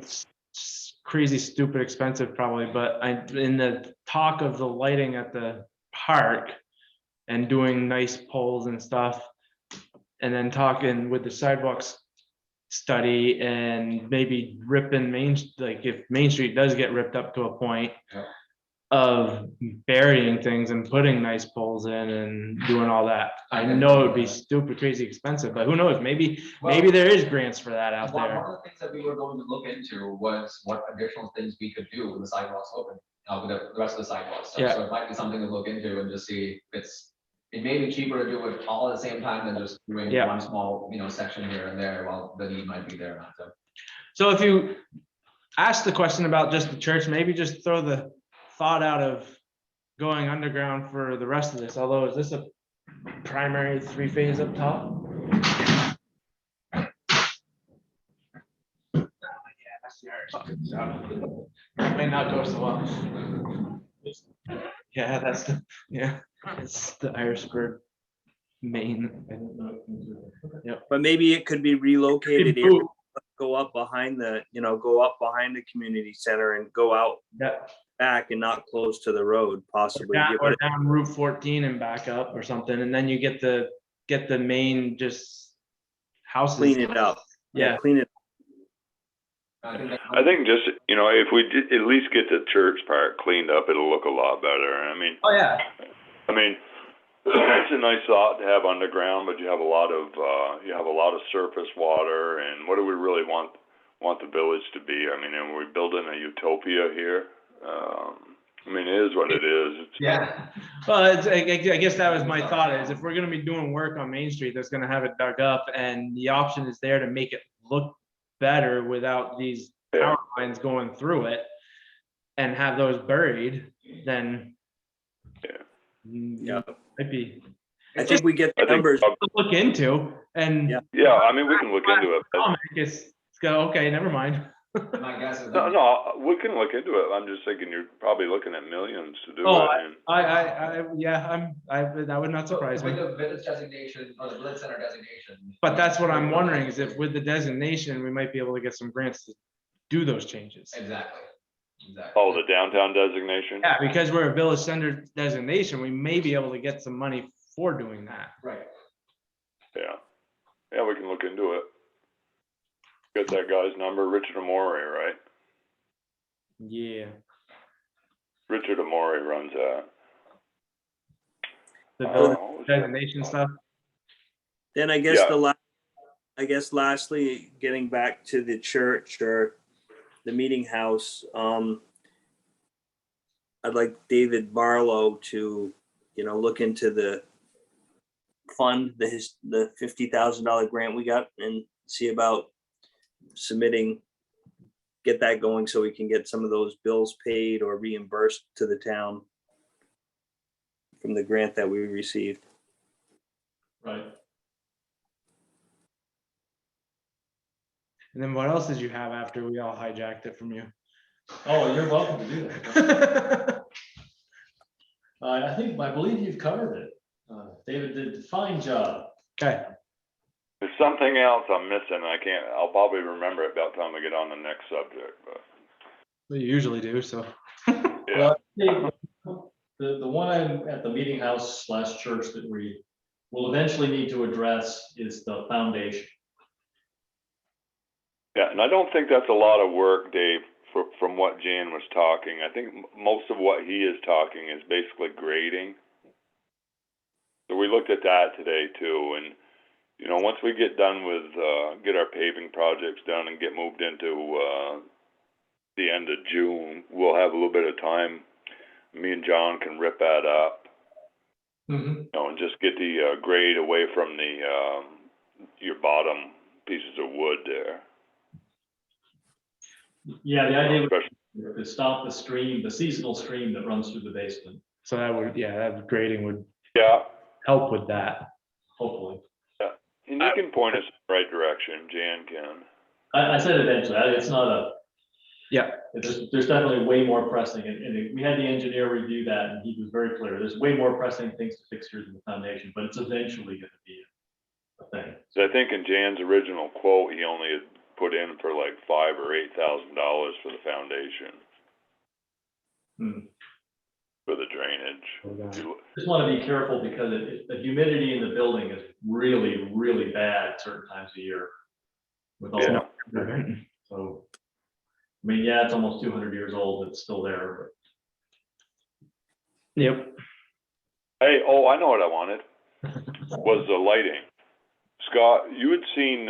crazy, stupid, expensive probably, but in the talk of the lighting at the park and doing nice poles and stuff, and then talking with the sidewalks study and maybe ripping like if Main Street does get ripped up to a point Yeah. of burying things and putting nice poles in and doing all that. I know it'd be stupid, crazy expensive, but who knows? Maybe there is grants for that out One there. of the things that we were going to look into was what additional things we could do with the sidewalks open, with the rest of the sidewalks. Yeah. So it might be something to look into and just see if it may be cheaper to do it all at the same time than just doing Yeah. one small, section here and there while the need might be there. Not to. So if you ask the question about just the church, maybe just throw the thought out of going underground for the rest of this, although is this a primary 3-phase up top? That may not go so well. Yeah, that's it's the Irishburg main. but maybe it could be relocated, Ooh, go up behind the community center and go out yeah, back and not close to the road, possibly. or down Route 14 and back up or something, and then you get the main just houses. Clean it up. Yeah. Clean it. I think I think just, if we did at least get the church part cleaned up, it'll look a lot better. I mean, Oh, yeah. It's a nice thought to have underground, but you have a lot of surface water, and what do we really want the village to be? I mean, are we building a utopia here? It is what it is. Yeah. Well, I guess that was my thought is if we're gonna be doing work on Main Street that's gonna have it dug up and the option is there to make it look better without these power lines going through it and have those buried, then Yeah. might be I think we get the I think numbers. to look into and Yeah. Yeah, we can look into it. But it's go, okay, never mind. my guess is. no, we can look into it. I'm just thinking you're probably looking at millions to do Oh, it. And that would not surprise me. With the village designation or the village center designation. But that's what I'm wondering is if with the designation, we might be able to get some grants to do those changes. Exactly. Oh, the downtown designation? Yeah, because we're a village center designation, we may be able to get some money for doing that. Right. Yeah, we can look into it. Got that guy's number, Richard Amore, right? Yeah. Richard Amori runs that. The Oh, building designation stuff. Then I guess Yeah. lastly, getting back to the church or the meeting house, I'd like David Barlow to, look into the fund, the $50,000 grant we got and see about submitting, get that going so we can get some of those bills paid or reimbursed to the town from the grant that we received. Right. And then what else did you have after we all hijacked it from you? Oh, you're welcome to do that. I believe you've covered it. David did a fine job. Okay, There's something else I'm missing. I'll probably remember it about the time we get on the next subject, but well, you usually do, so. yeah. Well, the one I'm at the meeting house / church that we will eventually need to address is the foundation. Yeah, and I don't think that's a lot of work, Dave, from what Jan was talking. I think most of what he is talking is basically grading. So we looked at that today too, and once we get done with, get our paving projects done and get moved into the end of June, we'll have a little bit of time. Me and John can rip that up, Mhm. and just get the grade away from the your bottom pieces of wood there. Yeah, the idea Especially- was to stop the stream, the seasonal stream that runs through the basement, So that grading would Yeah, help with that. hopefully. and you can point us in the right direction, Jan can. I said eventually, it's not a. Yeah. There's definitely way more pressing, and we had the engineer review that, and he was very clear, there's way more pressing things to fix here than the foundation, but it's eventually gonna be a thing. So I think in Jan's original quote, he only had put in for like $5,000 or $8,000 for the foundation. Hmm. For the drainage. Just wanna be careful because the humidity in the building is really, really bad certain times of year. With all, Yeah. so, I mean, yeah, it's almost 200 years old, it's still there, Yep. Hey, I know what I wanted, was the lighting. Scott, you had seen,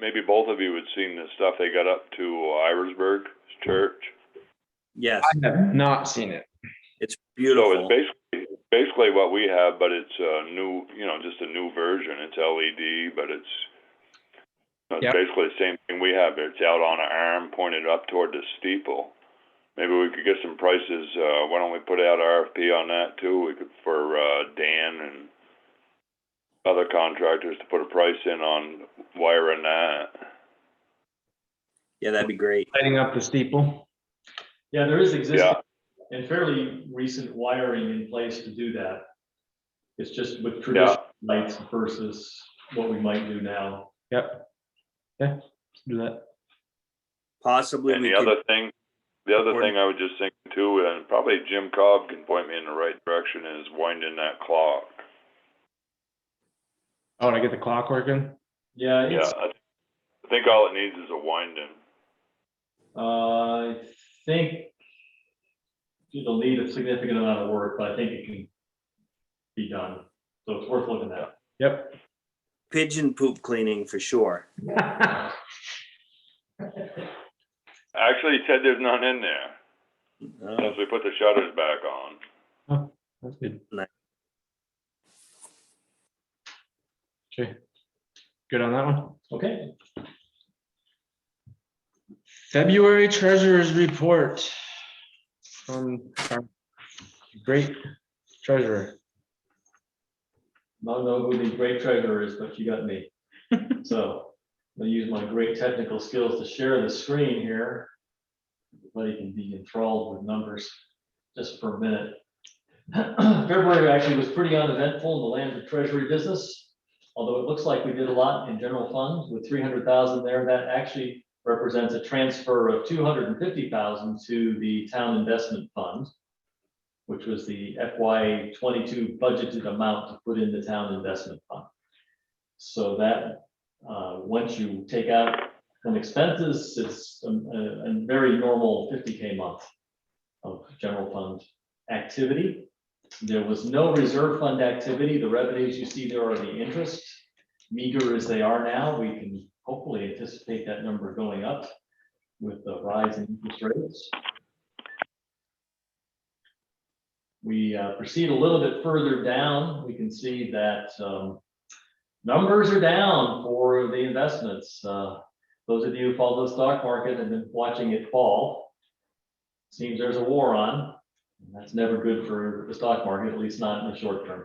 maybe both of you had seen the stuff they got up to Iversburg Church. Yes, I have not seen it. it's So beautiful. it's basically what we have, but it's a new, just a new version. It's LED, but it's Yep. basically the same thing we have. It's out on an arm pointed up toward the steeple. Maybe we could get some prices. Why don't we put out RFP on that too? We could, for Dan and other contractors, to put a price in on wiring that. Yeah, that'd be great. Lighting up the steeple. yeah, there is existing Yeah, and fairly recent wiring in place to do that. It's just with traditional lights versus what we might do now. Yep. Yeah, let's do that. Possibly and we the could, other thing I was just thinking too, and probably Jim Cobb can point me in the right direction, is winding that clock. Oh, to get the clock working? Yeah, Yeah, it's, I think all it needs is a winding. I think it'll need a significant amount of work, but I think it can be done. So it's worth looking at. Yep. pigeon poop cleaning for sure. Actually, he said there's none in there, Uh, unless we put the shutters back on. That's good. Nice. Okay. Good on that one. Okay, February treasurer's report from our great treasurer. I don't know who the great treasurer is, but you got me. So I'll use my great technical skills to share the screen here. Everybody can be enthralled with numbers just for a minute. February actually was pretty uneventful in the land of treasury business, although it looks like we did a lot in general funds with 300,000 there. That actually represents a transfer of 250,000 to the town investment fund, which was the FY '22 budgeted amount to put in the town investment fund. So that, once you take out some expenses, it's a very normal 50K month of general fund activity. There was no reserve fund activity. The revenues you see there are the interest. Meager as they are now, we can hopefully anticipate that number going up with the rise in interest rates. We proceed a little bit further down. We can see that numbers are down for the investments. Those of you who follow the stock market and been watching it fall, seems there's a war on. And that's never good for the stock market, at least not in the short term.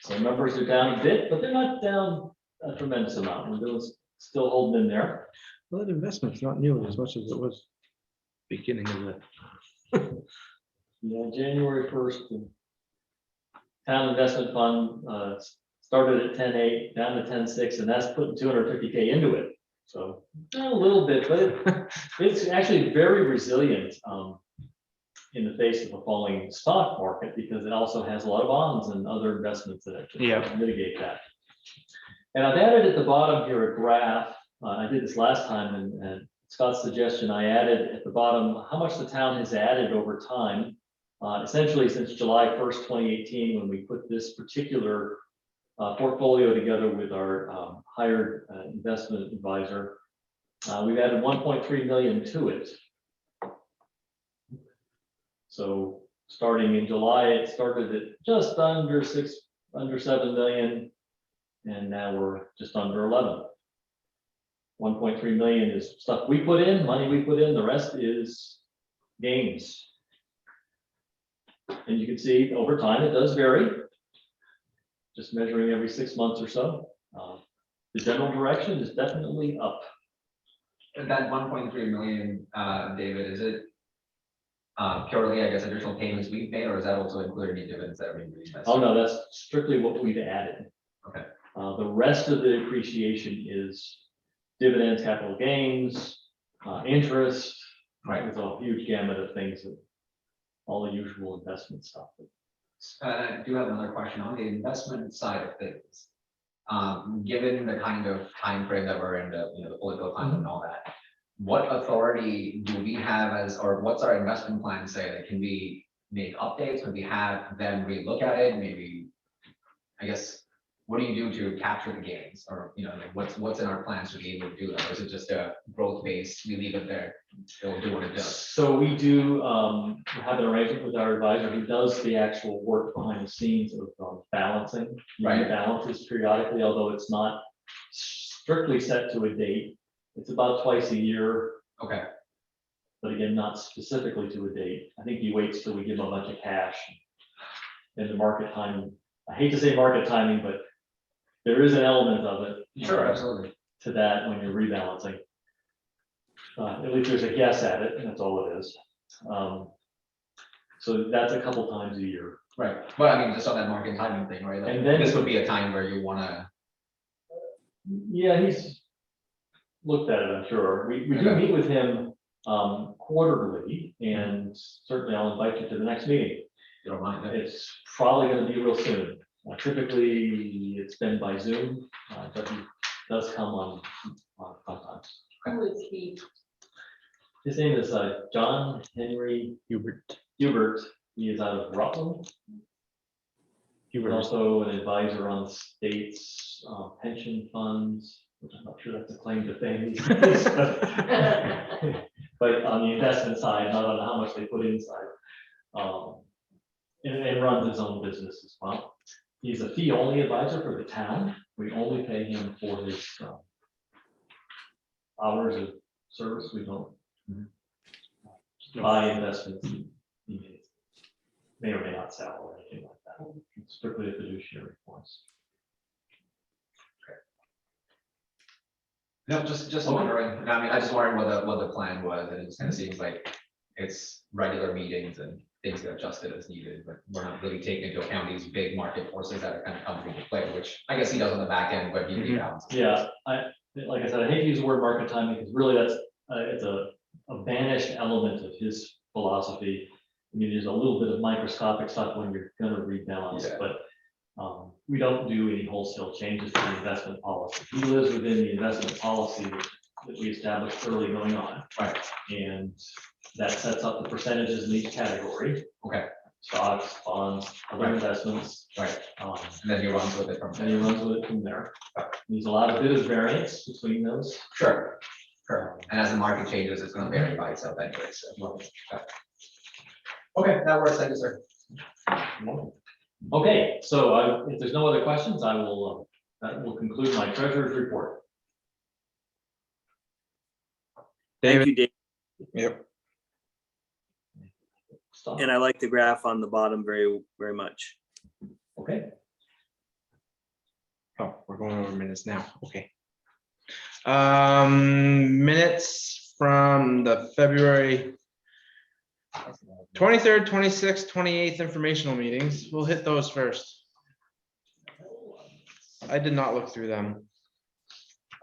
So numbers are down a bit, but they're not down a tremendous amount. We're doing, still holding in there. Well, that investment's not nearly as much as it was beginning of the. Yeah, January 1st, the town investment fund started at 10.8, down to 10.6, and that's putting 250K into it. So a little bit, but it's actually very resilient in the face of a falling stock market, because it also has a lot of bonds and other investments that actually mitigate that. And I've added at the bottom here a graph. I did this last time, and Scott's suggestion, I added at the bottom how much the town has added over time. Essentially since July 1st, 2018, when we put this particular portfolio together with our hired investment advisor, we've added 1.3 million to it. So starting in July, it started at just under 7 million, and now we're just under 11. 1.3 million is stuff we put in, money we put in, the rest is gains. And you can see over time, it does vary. Just measuring every 6 months or so. The general direction is definitely up. That 1.3 million, David, is it purely, I guess, additional payments we've made, or is that also included any dividends that we reinvested? Oh, no, that's strictly what we've added. Okay. The rest of the appreciation is dividends, capital gains, interest. Right. It's a huge gamut of things, all the usual investment stuff. I do have another question on the investment side of things. Given the kind of time frame that we're in, the political climate and all that, what authority do we have as, or what's our investment plan say? That can we make updates? Can we have them relook at it? Maybe, I guess, what do you do to capture the gains, or like what's in our plans to be able to do that? Or is it just a growth base? We leave it there, it'll do what it does. So we do have an arrangement with our advisor who does the actual work behind the scenes of balancing. Right. Balances periodically, although it's not strictly set to a date. It's about twice a year, Okay. but again, not specifically to a date. I think he waits till we give him a bunch of cash. And the market timing, I hate to say market timing, but there is an element of it. Sure, absolutely. To that when you're rebalancing. At least there's a guess at it, and that's all it is. So that's a couple times a year. Right. Well, I mean, just on that market timing thing, right? Like, And then- this would be a time where you wanna, Yeah, he's looked at it, I'm sure. We do Okay. meet with him quarterly, and certainly I'll invite you to the next meeting. if you don't mind. It's probably gonna be real soon. Typically, it's been by Zoom, but he does come on sometimes. Who is he? His name is John Henry Hubert. He is out of Rutland. He's Hubert. also an advisor on states pension funds, which I'm not sure that's a claim to fame. But on the investment side, not on how much they put inside. And runs his own business as well. He's a fee-only advisor for the town. We only pay him for his hours of service. We don't buy investments he may or may not sell or anything like that. It's strictly a fiduciary for us. No, just wondering, I mean, I just wondered what the plan was, and it just kind of seems like it's regular meetings and things get adjusted as needed, but we're not really taking into account these big market forces that are kind of coming into play, which I guess he does on the back end, but he balances. Yeah, like I said, I hate to use the word market timing because really that's, it's a vanished element of his philosophy. I mean, there's a little bit of microscopic stuff when you're gonna rebalance, Yeah. but we don't do any wholesale changes to the investment policy. He lives within the investment policy, which that we established early going on. Right. And that sets up the percentages in each category, Okay, stocks, bonds, other Right. investments. right, um, and then you run with it from And he there. runs with it from there. There's a lot of bit of variance between those. Sure, sure, and as the market changes, it's gonna vary by itself anyway, so. Okay, that works, thank you, sir. Okay, so if there's no other questions, I will, that will conclude my treasurer's report. Thank David, you, Dave. yep. Stop. And I like the graph on the bottom very, very much. Okay, Oh, we're going over minutes now, okay. Minutes from the February 23rd, 26th, 28th informational meetings. We'll hit those first. I did not look through them.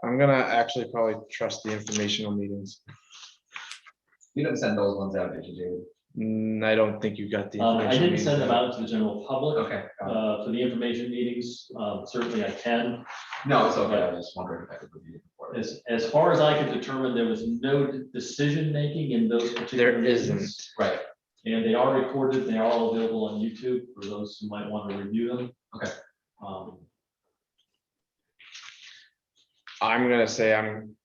I'm gonna actually probably trust the informational meetings. You didn't send those ones out, did you, David? I don't think you got the. I informational didn't send them meetings out to the general public, Okay, got it. for the information meetings, certainly I can. No, it's okay, I was just wondering if I could review it before. As far as I could determine, there was no decision-making in those particular There meetings. isn't. Right, And they are recorded, they are all available on YouTube for those who might want to review them. Okay. Um, I'm gonna say I'm.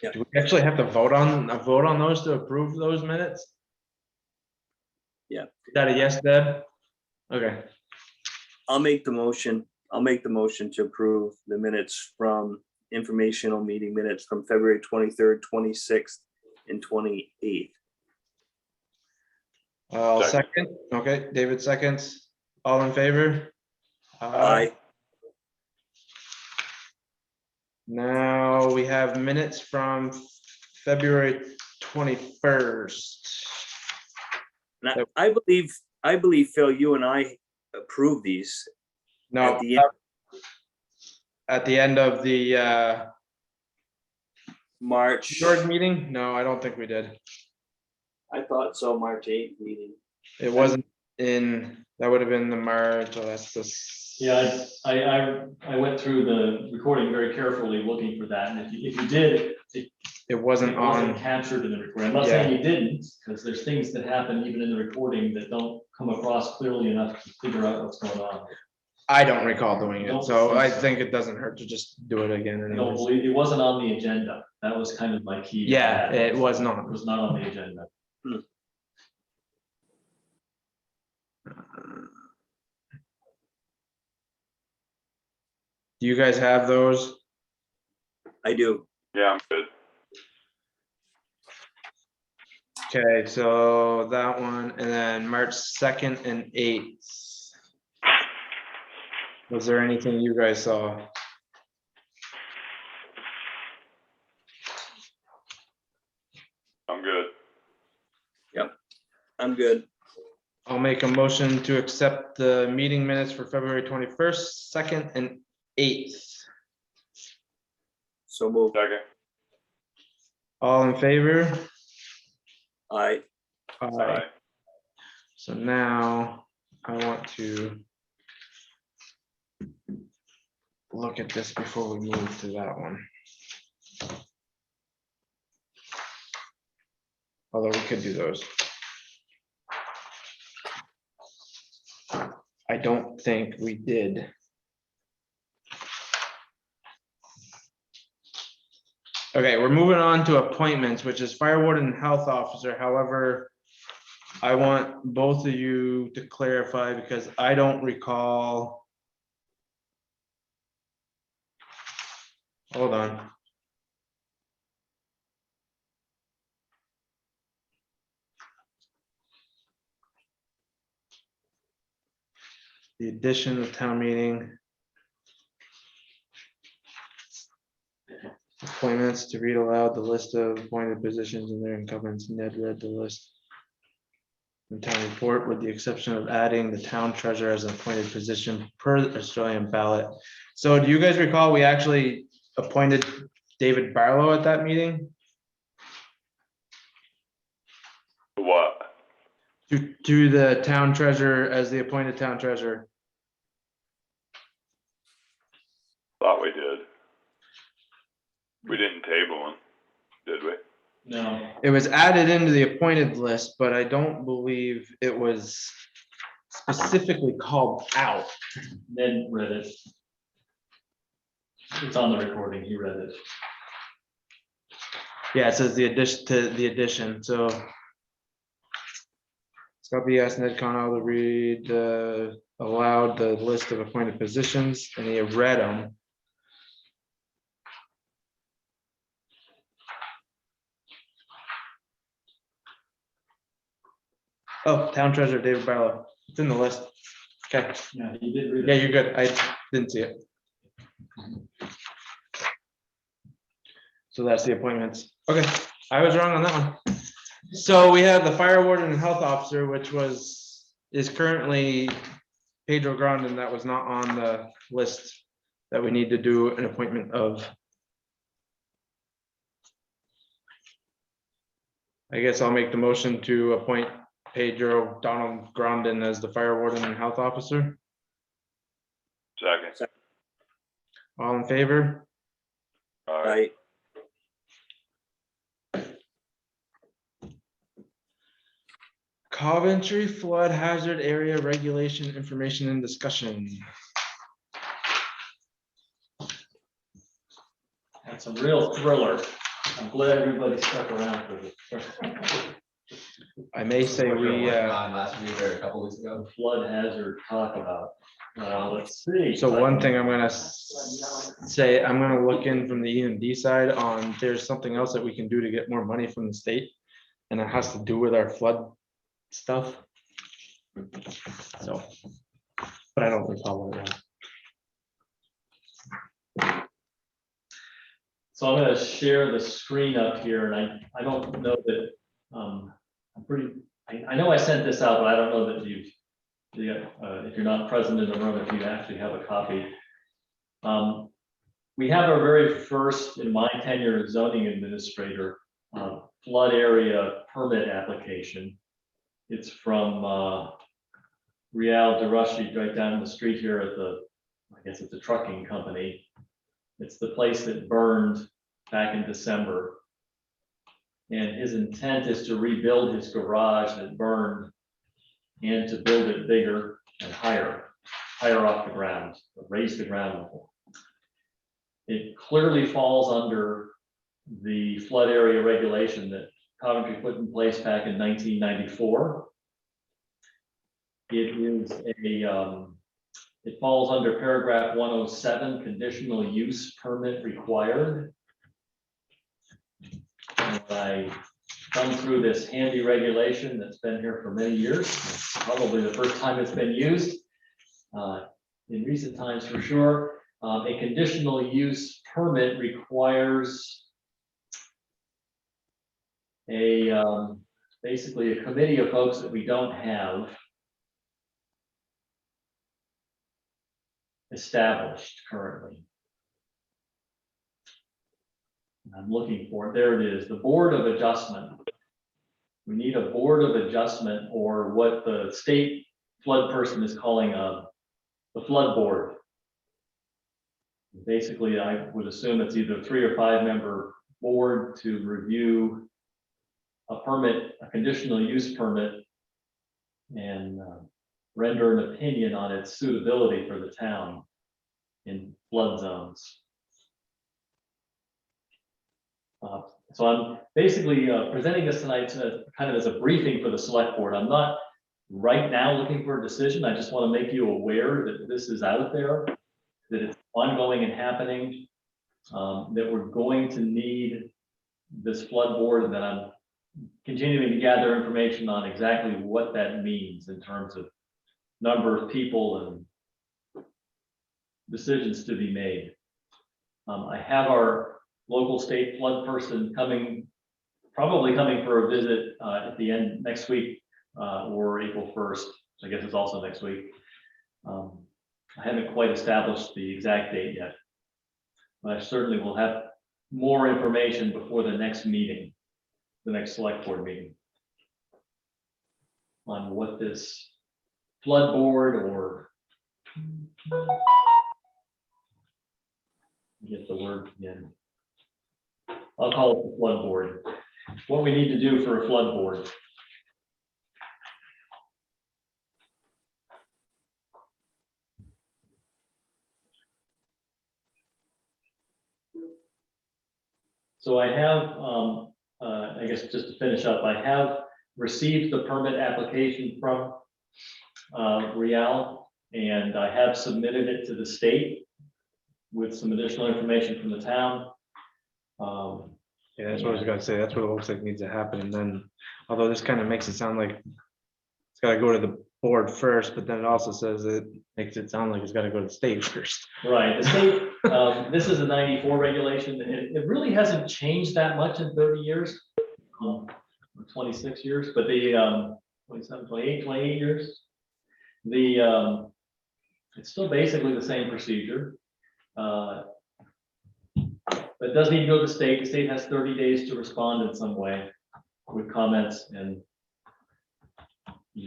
Yeah. Do we actually have to vote on those to approve those minutes? Yeah. Is that a yes, Deb? Okay, I'll make the motion. I'll make the motion to approve the minutes from informational meeting minutes from February 23rd, 26th, and 28th. second, okay, David seconds, all in favor? Aye. Now we have minutes from February 21st. And I believe, Phil, you and I approved these No, at the end, at the end of the March. George meeting? No, I don't think we did. I thought so, March 8th meeting. It wasn't in, that would have been the March, oh, that's this. Yeah, I went through the recording very carefully looking for that, and if you did, It wasn't it wasn't on, captured in the recording. I'm not saying you didn't, because there's things that happen even in the recording that don't come across clearly enough to figure out what's going on. I don't recall doing it, Don't so think I so. think it doesn't hurt to just do it again. I don't anyways. believe, it wasn't on the agenda. That was kind of my key. to Yeah, that. it was It not. was not on the agenda. Do you guys have those? I do. Yeah, I'm good. Okay, so that one, and then March 2nd and 8th. Was there anything you guys saw? I'm good. I'm good. I'll make a motion to accept the meeting minutes for February 21st, 2nd, and 8th. So moved. Second. All in favor? Aye. Aye. So now I want to look at this before we move to that one. Although we could do those. I don't think we did. Okay, we're moving on to appointments, which is fire warden and health officer. However, I want both of you to clarify because I don't recall. Hold on. The addition of town meeting. Appointments to read aloud the list of appointed positions and their incumbents. Ned read the list. The town report with the exception of adding the town treasurer as an appointed position per the Australian ballot. So do you guys recall we actually appointed David Barlow at that meeting? What? To the town treasurer as the appointed town treasurer? Thought we did. We didn't table them, did we? No, It was added into the appointed list, but I don't believe it was specifically called out. Ned read it. It's on the recording, he read it. Yeah, it says the addition to the addition, so. Scott B asked Ned Connell to read aloud the list of appointed positions, and he read them. Oh, town treasurer David Barlow, it's in the list. Okay, Yeah, he did read yeah, it. you're good, I didn't see it. So that's the appointments. Okay, I was wrong on that one. So we have the fire warden and health officer, which is currently Pedro Grandin. That was not on the list that we need to do an appointment of. I guess I'll make the motion to appoint Pedro Donald Grandin as the fire warden and health officer. Second. All in favor? All right. Right, Coventry Flood Hazard Area Regulation Information and Discussion. That's a real thriller. I'm glad everybody stuck around for this. I may say What you were we, working on last week or a couple weeks ago. Flood hazard talk about. Let's see. so one thing I'm gonna say, I'm gonna look in from the EMD side on, there's something else that we can do to get more money from the state. And it has to do with our flood stuff. So, but I don't recall what it was. So I'm gonna share the screen up here, and I don't know that, I'm pretty, I know I sent this out, but I don't know that you've, if you're not present in the room, if you actually have a copy. We have our very first, in my tenure as zoning administrator, flood area permit application. It's from Rial DeRushi, right down the street here at the, I guess it's a trucking company. It's the place that burned back in December. And his intent is to rebuild his garage that burned and to build it bigger and higher off the ground, raise the ground level. It clearly falls under the flood area regulation that Coventry put in place back in 1994. It is it falls under paragraph 107, conditional use permit required. And I've gone through this handy regulation that's been here for many years. It's probably the first time it's been used in recent times for sure. A conditional use permit requires basically a committee of folks that we don't have established currently. I'm looking for it. There it is, the Board of Adjustment. We need a Board of Adjustment, or what the state flood person is calling the flood board. Basically, I would assume it's either 3 or 5 member board to review a permit, a conditional use permit, and render an opinion on its suitability for the town in flood zones. So I'm basically presenting this tonight kind of as a briefing for the select board. I'm not right now looking for a decision. I just want to make you aware that this is out there, that it's ongoing and happening, that we're going to need this flood board, and that I'm continuing to gather information on exactly what that means in terms of number of people and decisions to be made. I have our local state flood person probably coming for a visit at the end next week or April 1st. I guess it's also next week. I haven't quite established the exact date yet, but I certainly will have more information before the next meeting, the next select board meeting, on what this flood board, or get the word again, I'll call it the flood board. What we need to do for a flood board. So I have, I guess just to finish up, I have received the permit application from Real, and I have submitted it to the state with some additional information from the town. Yeah, that's what I was gonna say. That's what it looks like needs to happen. And then, although this kind of makes it sound like it's gotta go to the board first, but then it also says it makes it sound like it's gotta go to the state first. Right, the state, this is a 94 regulation. It really hasn't changed that much in 30 years. Or 26 years, but the 27, 28, 28 years. The it's still basically the same procedure. But it does need to go to the state. The state has 30 days to respond in some way with comments, and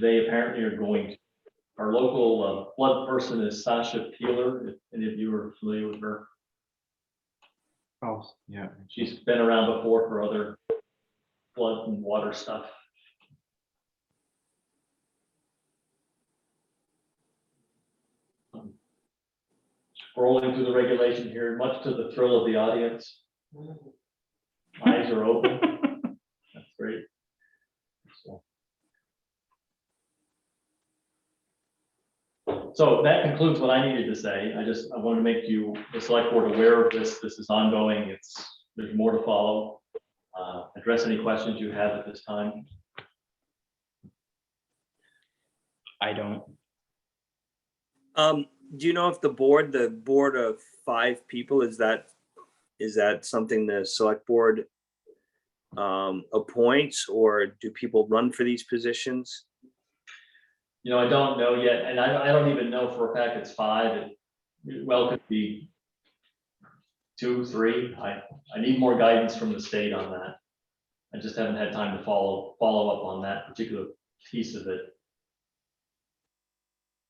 they apparently are going to. Our local flood person is Sasha Peeler, if any of you are familiar with her. Oh, yeah. She's been around before for other flood and water stuff. Scrolling through the regulation here, much to the thrill of the audience. Eyes are open. That's great. So that concludes what I needed to say. I want to make you, the select board, aware of this. This is ongoing. There's more to follow. Address any questions you have at this time. I don't. Do you know if the board of 5 people, is that something the select board appoints, or do people run for these positions? You know, I don't know yet, and I don't even know for a fact it's 5. It well could be 2, 3. I need more guidance from the state on that. I just haven't had time to follow up on that particular piece of it.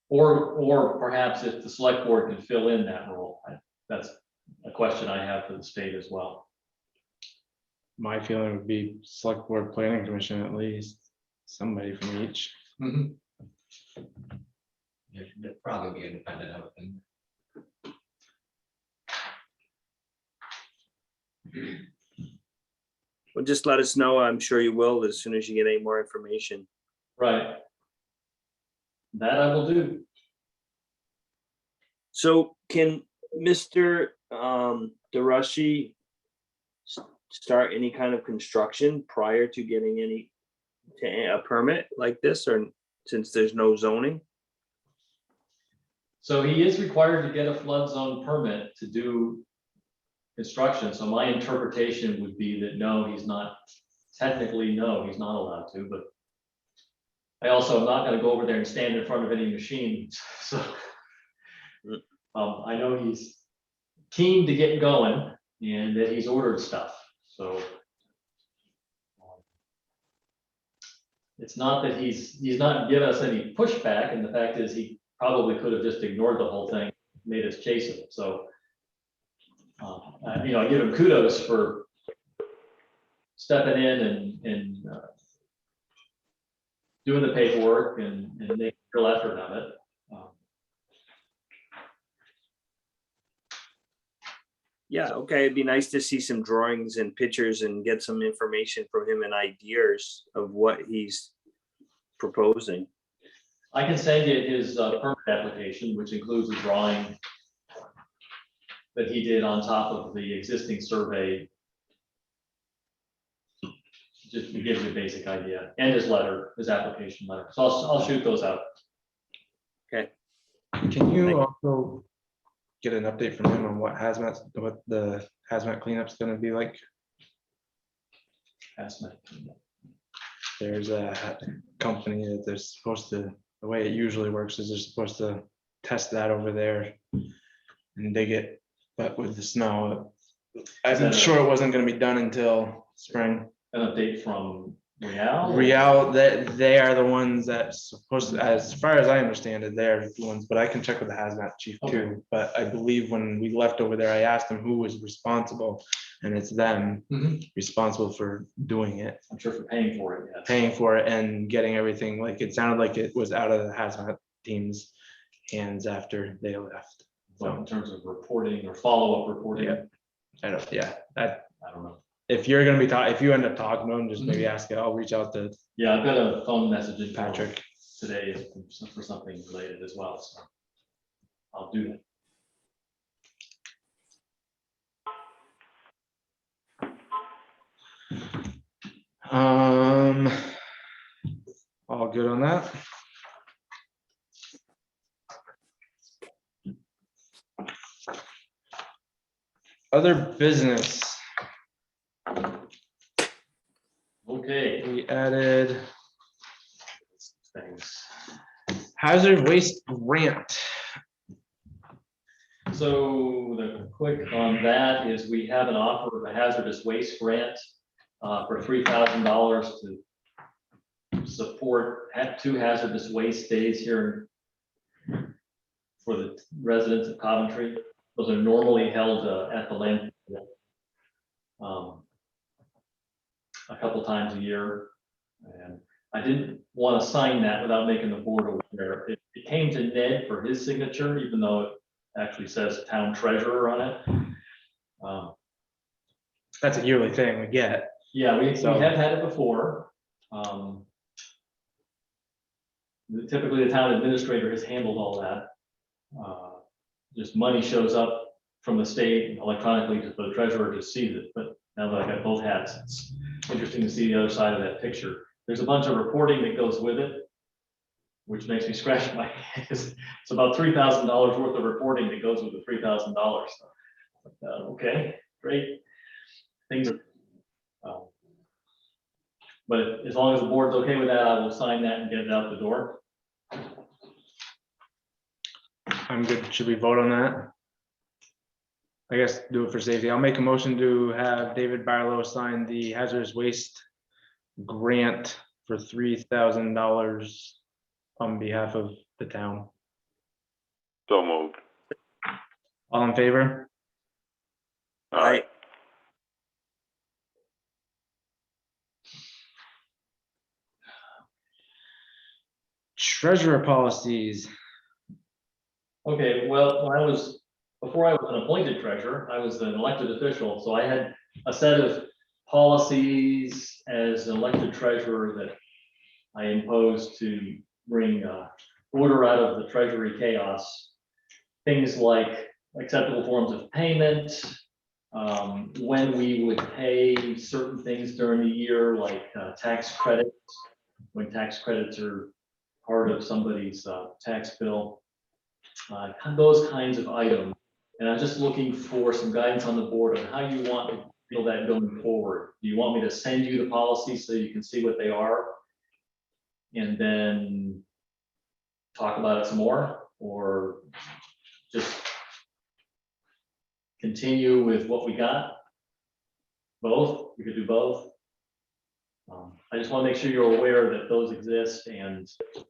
Or perhaps if the select board can fill in that role. That's a question I have for the state as well. My feeling would be select board, planning commission, at least somebody from each. Yeah, it'd probably be independent, I would think. Well, just let us know. I'm sure you will as soon as you get any more information. Right. That I will do. So can Mr. Darashi start any kind of construction prior to getting a permit like this, or since there's no zoning? So he is required to get a flood zone permit to do construction. So my interpretation would be that no, he's not, technically, no, he's not allowed to, but I also am not gonna go over there and stand in front of any machine, so. I know he's keen to get going and that he's ordered stuff, so. It's not that he's not given us any pushback, and the fact is he probably could have just ignored the whole thing, made us chase it, so. You know, I give him kudos for stepping in and doing the paperwork and making real effort of it. Yeah, okay, it'd be nice to see some drawings and pictures and get some information from him and ideas of what he's proposing. I can send you his permit application, which includes a drawing that he did on top of the existing survey. Just to give you a basic idea, and his letter, his application letter. So I'll shoot those out. Can you also get an update from him on what the hazmat cleanup's gonna be like? Hazmat. There's a company that they're supposed to, the way it usually works is they're supposed to test that over there and dig it, but with the snow, I'm sure it wasn't gonna be done until spring. An update from Real, that they are the ones that supposed, as far as I understand it, they're the ones, but I can check with the hazmat chief Okay. too. But I believe when we left over there, I asked them who was responsible, and it's them Mhm. responsible for doing it, I'm sure for paying for it, yes. paying for it and getting everything, like, it sounded like it was out of the hazmat team's hands after they left. So in terms of reporting or follow-up reporting, Yeah. I don't, yeah, that, I don't know. if you're gonna be talking, if you end up talking to them, just maybe Mm-hmm. ask it, I'll reach out to Yeah, I've got a phone message in Patrick. today for something related as well, so I'll do that. All good on that? Other business, Okay, we added thanks. hazard waste grant. So the quick on that is we have an offer of a hazardous waste grant for $3,000 to support 2 hazardous waste days here for the residents of Coventry. Those are normally held at the landfill a couple times a year. And I didn't want to sign that without making the board aware. It came to Ned for his signature, even though it actually says town treasurer on it. That's a yearly thing we get. Yeah, we So- have had it before. Typically, the town administrator has handled all that. Just money shows up from the state electronically to the treasurer to see it, but now that I got both hats, it's interesting to see the other side of that picture. There's a bunch of reporting that goes with it, which makes me scratch my head. It's about $3,000 worth of reporting that goes with the $3,000. Okay, great. Things are. But as long as the board's okay with that, I will sign that and get it out the door. I'm good. Should we vote on that? I guess do it for safety. I'll make a motion to have David Barlow sign the hazardous waste grant for $3,000 on behalf of the town. So moved. All in favor? All right. Treasurer policies. Okay, well, before I was an appointed treasurer, I was an elected official, so I had a set of policies as an elected treasurer that I imposed to bring order out of the treasury chaos. Things like acceptable forms of payment, when we would pay certain things during the year, like tax credits, when tax credits are part of somebody's tax bill. Those kinds of items. And I'm just looking for some guidance on the board on how you want to feel that going forward. Do you want me to send you the policies so you can see what they are? And then talk about it some more, or just continue with what we got? Both, we could do both. I just want to make sure you're aware that those exist, and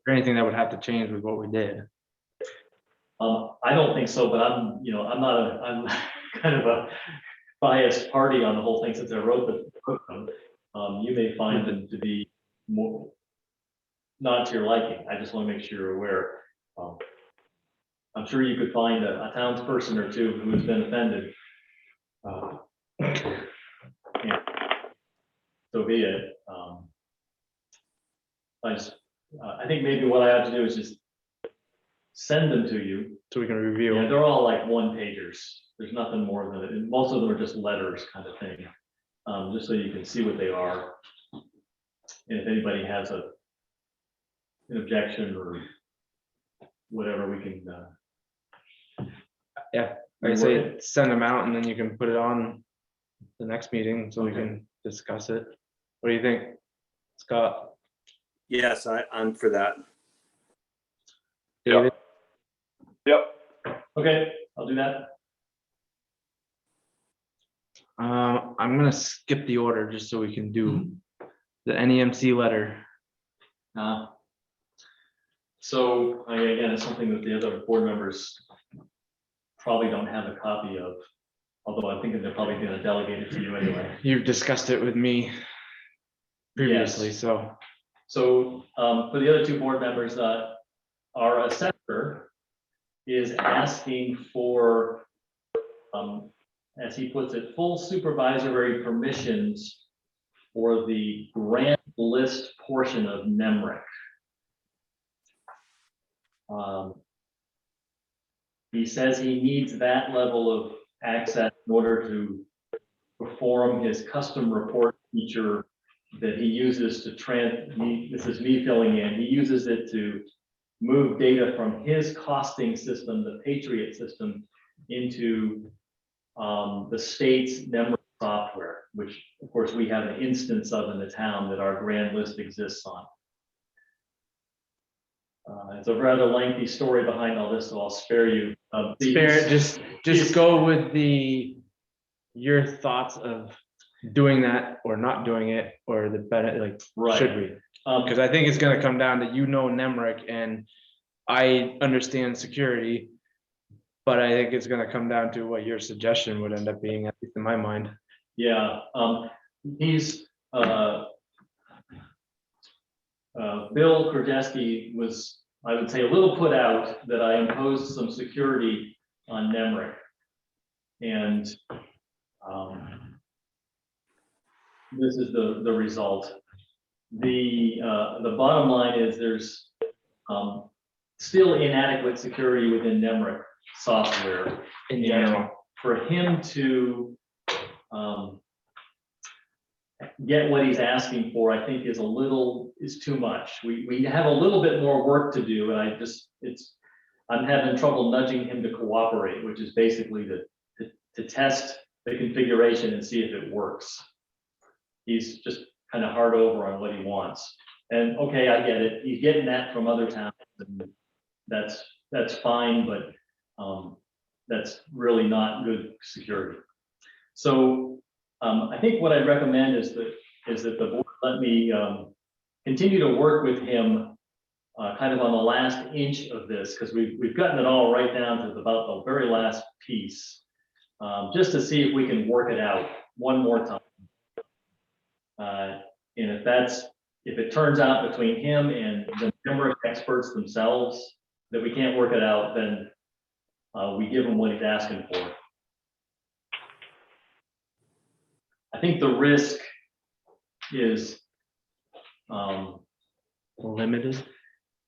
Or anything that would have to change with what we did. I don't think so, but I'm kind of a biased party on the whole thing since I wrote them. You may find them to be more not to your liking. I just want to make sure you're aware. I'm sure you could find a townsperson or two who has been offended. Yeah. So be it. I think maybe what I have to do is just send them to you. So we can review. Yeah, they're all like one pagers. There's nothing more than it. Most of them are just letters kind of thing. Just so you can see what they are. And if anybody has an objection or whatever, we can. Like I say, send them out and then you can put it on the next meeting so we can discuss it. What do you think, Scott? Yes, I'm for that. David? Yep. Okay, I'll do that. I'm gonna skip the order just so we can do The NEMC letter. So again, it's something that the other board members probably don't have a copy of, although I think they're probably going to delegate it to you anyway. You've discussed it with me previously, Yes. so. So for the other two board members, our assessor is asking for, as he puts it, full supervisory permissions for the grand list portion of NEMRIC. He says he needs that level of access in order to perform his custom report feature that he uses to this is me filling in, he uses it to move data from his costing system, the Patriot system, into the state's NEMRIC software, which of course we have an instance of in the town that our grand list exists on. It's a rather lengthy story behind all this, so I'll spare you. Spare, just go with your thoughts of doing that or not doing it, or the better, like, Right. should we? Because I think it's gonna come down to, NEMRIC, and I understand security. But I think it's gonna come down to what your suggestion would end up being, at least in my mind. Yeah, he's, Bill Krajewski was, I would say, a little put out that I imposed some security on NEMRIC. And this is the result. The bottom line is there's still inadequate security within NEMRIC software. In general. And for him to get what he's asking for, I think is too much. We have a little bit more work to do, and I'm having trouble nudging him to cooperate, which is basically to test the configuration and see if it works. He's just kind of hard over on what he wants. And okay, I get it. He's getting that from other towns, and that's fine, but that's really not good security. So I think what I recommend is that the board let me continue to work with him kind of on the last inch of this, because we've gotten it all right down to about the very last piece, just to see if we can work it out one more time. And if it turns out between him and the NEMRIC experts themselves that we can't work it out, then we give him what he's asking for. I think the risk is Limited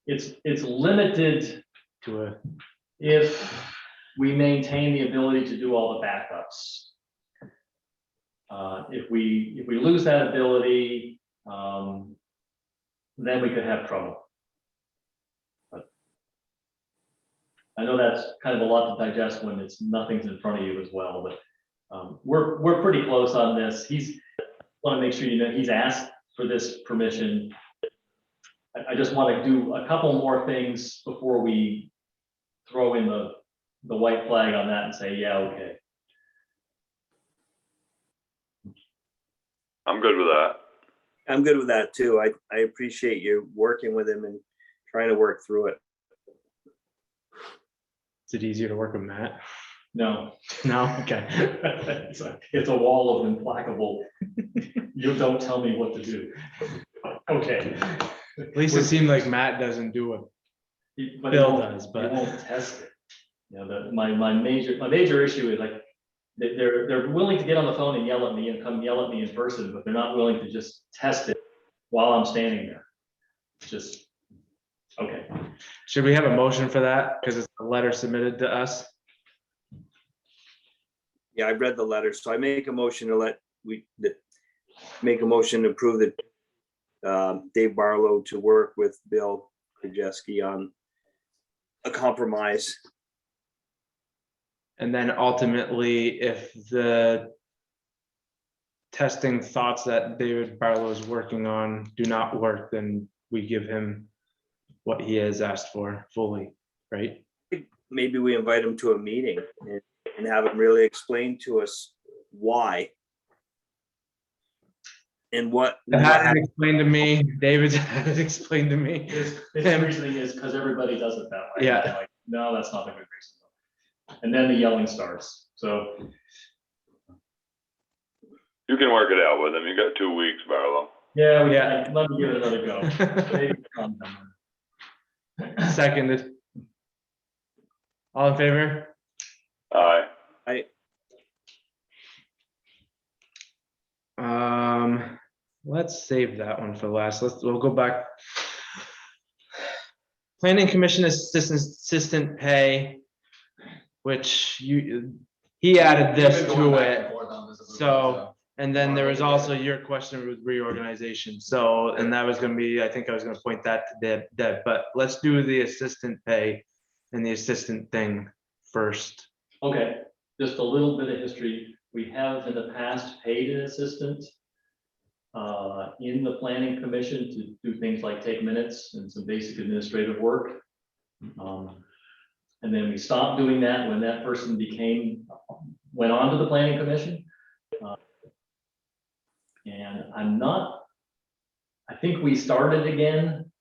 it's limited to if we maintain the ability to do all the backups. If we lose that ability, then we could have trouble. But I know that's kind of a lot to digest when nothing's in front of you as well, but we're pretty close on this. Want to make sure he's asked for this permission. I just want to do a couple more things before we throw in the white flag on that and say, yeah, okay. I'm good with that. I'm good with that too. I appreciate you working with him and trying to work through it. Is it easier to work with Matt? No. No, okay. It's a wall of implacable. You don't tell me what to do. Okay. At least it seemed like Matt doesn't do what But Bill does, He but won't test it. You know, my major issue is like, they're willing to get on the phone and yell at me and come yell at me in person, but they're not willing to just test it while I'm standing there. It's just, okay. should we have a motion for that? Because it's a letter submitted to us. Yeah, I read the letter, so I make a motion to make a motion to approve that Dave Barlow to work with Bill Krajewski on a compromise. And then ultimately, if the testing thoughts that David Barlow is working on do not work, then we give him what he has asked for fully, right? Maybe we invite him to a meeting and have him really explain to us why. And what? I've had it explained to me, David's had it explained to me. His reasoning is because everybody does it that way. Yeah. I'm like, no, that's not the good reason. And then the yelling starts. So You can work it out with him. You got 2 weeks, Barlow. yeah, Yeah. let me give it another go. Maybe calm down. Seconded. All in favor? Aye. Let's save that one for last. We'll go back. Planning Commission assistant pay, which he added this We've been going to back it. and forth on this a little bit, So, and then there was also your question with reorganization. So, and that was gonna be, I think I was gonna point that to Deb, but let's do the assistant pay and the assistant thing first. Okay, just a little bit of history. We have in the past paid an assistant in the planning commission to do things like take minutes and some basic administrative work. And then we stopped doing that when that person went on to the planning commission. And I think we started again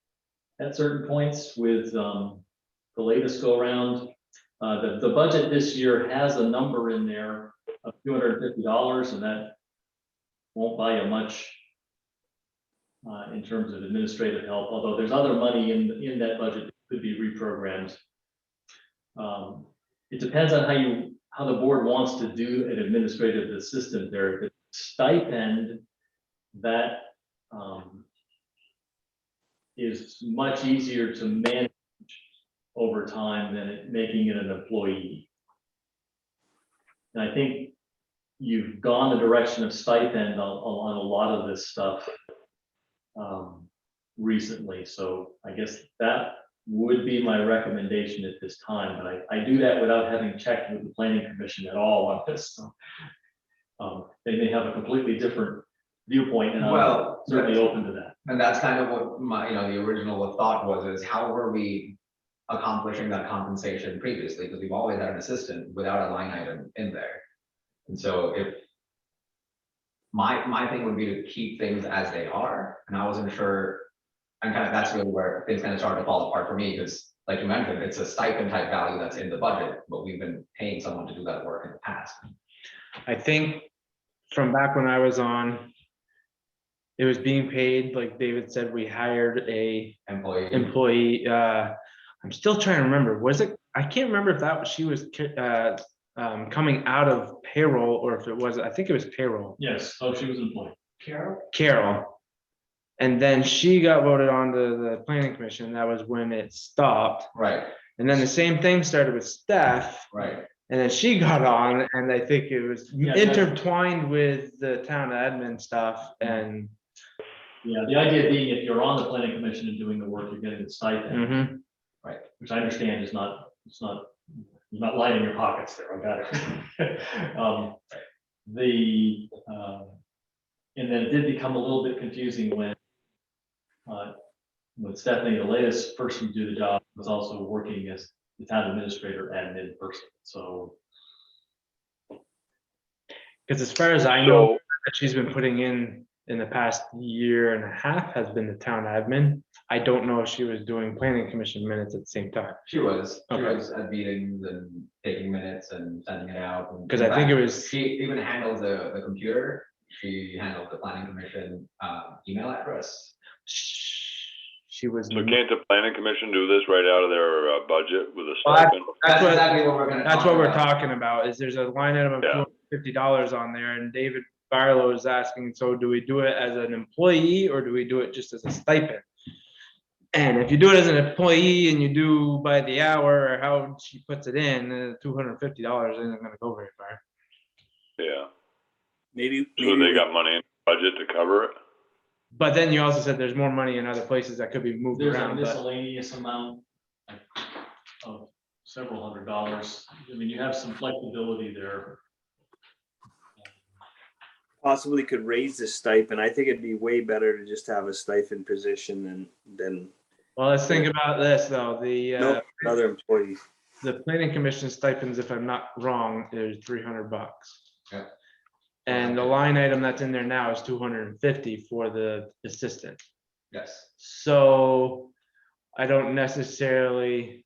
at certain points with the latest go around. The budget this year has a number in there of $250, and that won't buy you much in terms of administrative help, although there's other money in that budget that could be reprogrammed. It depends on how the board wants to do an administrative assistant there. The stipend that is much easier to manage over time than making it an employee. And I think you've gone the direction of stipend on a lot of this stuff recently. So I guess that would be my recommendation at this time, but I do that without having checked with the planning commission at all on this. So, they may have a completely different viewpoint, and I'm Well, certainly open to that. And that's kind of what my, the original thought was, is how were we accomplishing that compensation previously? Because we've always had an assistant without a line item in there. And so if my thing would be to keep things as they are, and I wasn't sure, and kind of that's really where things kind of started to fall apart for me, because like you mentioned, it's a stipend type value that's in the budget, but we've been paying someone to do that work in the past. I think from back when I was on, it was being paid, like David said, we hired a employee. I'm still trying to remember, was it, I can't remember if she was coming out of payroll or if it was, I think it was payroll. Yes, oh, she was employed. Carol. And then she got voted on to the planning commission. That was when it stopped. Right, And then the same thing started with Steph. right. And then she got on, and I think it was Yeah, intertwined with the town admin stuff, and Yeah, the idea being if you're on the planning commission and doing the work, you're getting the stipend, which I understand is not, you're not lining your pockets there, I got it. And then it did become a little bit confusing when Stephanie, the latest person to do the job, was also working as the town administrator admin person, so. because as far as I know, So, that she's been putting in the past year and a half has been the town admin. I don't know if she was doing planning commission minutes at the same time. She was Okay. at meetings and taking minutes and sending it out. And Because I think it was, she even handles the computer. She handles the planning commission email address. she was. so can't the planning commission do this right out of their budget with a Well, that's- stipend? That's what, exactly what we're gonna. that's talk what we're about. talking about, is there's a line item of Yeah. $250 on there, and David Barlow is asking, so do we do it as an employee or do we do it just as a stipend? And if you do it as an employee and you do by the hour or how she puts it in, $250 isn't gonna go very far. Yeah, Maybe. so they got money in the budget to cover it? But then you also said there's more money in other places that could be moved There's a around, but miscellaneous amount of several $100s. I mean, you have some flexibility there. Possibly could raise the stipend. I think it'd be way better to just have a stipend position than well, let's think about this though, nope, another employee. the planning commission stipends, if I'm not wrong, is $300. Yeah. And the line item that's in there now is 250 for the assistant. Yes, So I don't necessarily,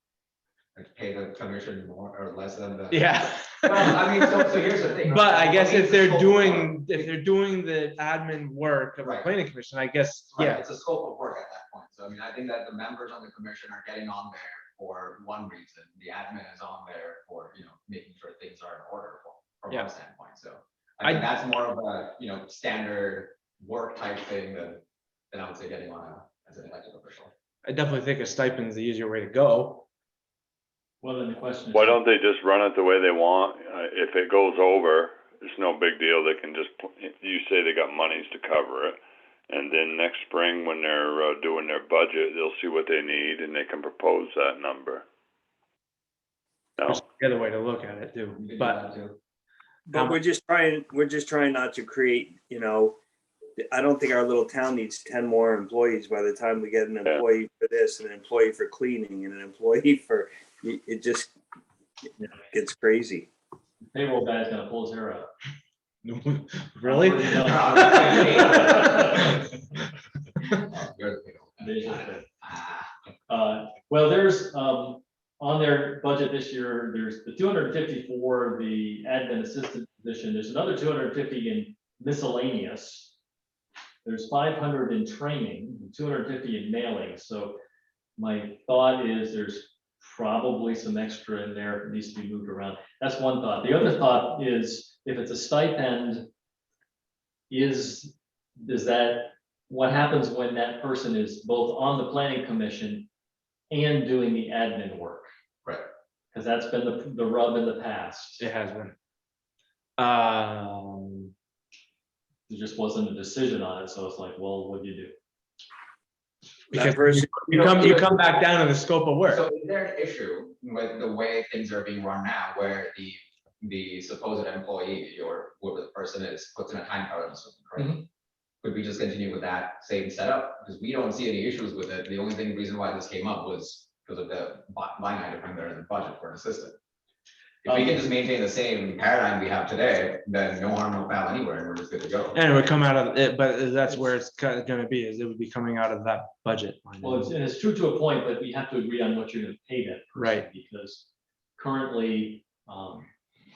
like pay the commission more or less than the. yeah. Well, I mean, so here's the thing. But I right? guess mean, if it's a they're scope of doing, work. if they're doing the admin work of the Right. planning commission, I guess, Right, yeah. it's a scope of work at that point. So I mean, I think that the members on the commission are getting on there for one reason. The admin is on there for, making sure things are in order from Yeah. one standpoint. So I think that's more of a, standard work type thing than I would say getting on as an elected official. I definitely think a stipend is the easier way to go. Well, then the question is. Why don't they just run it the way they want? If it goes over, it's no big deal. They can just, you say they got monies to cover it. And then next spring, when they're doing their budget, they'll see what they need and they can propose that number. No, Which is the other way to look at it too, You can do but that too. But we're just trying not to create, I don't think our little town needs 10 more employees by the time we get an employee for this, an employee for cleaning, and an employee for, it just gets crazy. Payroll guy's gonna pull his hair out. really? You're the big old guy. Ah, Well, there's, on their budget this year, there's the 250 for the admin assistant position. There's another 250 in miscellaneous. There's 500 in training, 250 in mailing. So my thought is there's probably some extra in there that needs to be moved around. That's one thought. The other thought is if it's a stipend, is that what happens when that person is both on the planning commission and doing the admin work? Right. Because that's been the rub in the past. It has been. There just wasn't a decision on it, so it's like, well, what do you do? Because That person, you come back down to the scope of work. So is there an issue with the way things are being run now, where the supposed employee or whoever the person is puts in a time card, correct? Could we just continue with that same setup? Because we don't see any issues with it. The only reason why this came up was because of the line item from there in the budget for an assistant. If we can just maintain the same paradigm we have today, then no harm, no foul anywhere, and we're just good to go. And it would come out of it, but that's where it's gonna be, is it would be coming out of that budget line. Well, it's true to a point, but we have to agree on what you're gonna pay that person. Right. Because currently,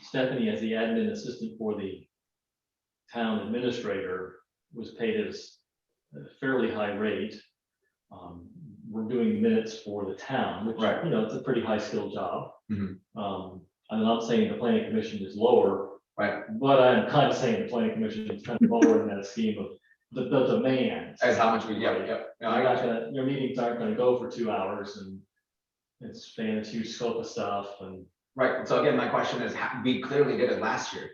Stephanie, as the admin assistant for the town administrator, was paid as a fairly high rate. We're doing minutes for the town, which, Right. it's a pretty high skill job. Mhm. I'm not saying the planning commission is lower, Right, but I'm kind of saying the planning commission is kind of lower in that scheme of the demand. as how much we, yeah. No, I got you. Your meetings aren't gonna go for 2 hours and it's spanning a huge scope of stuff and. Right, so again, my question is, we clearly did it last year.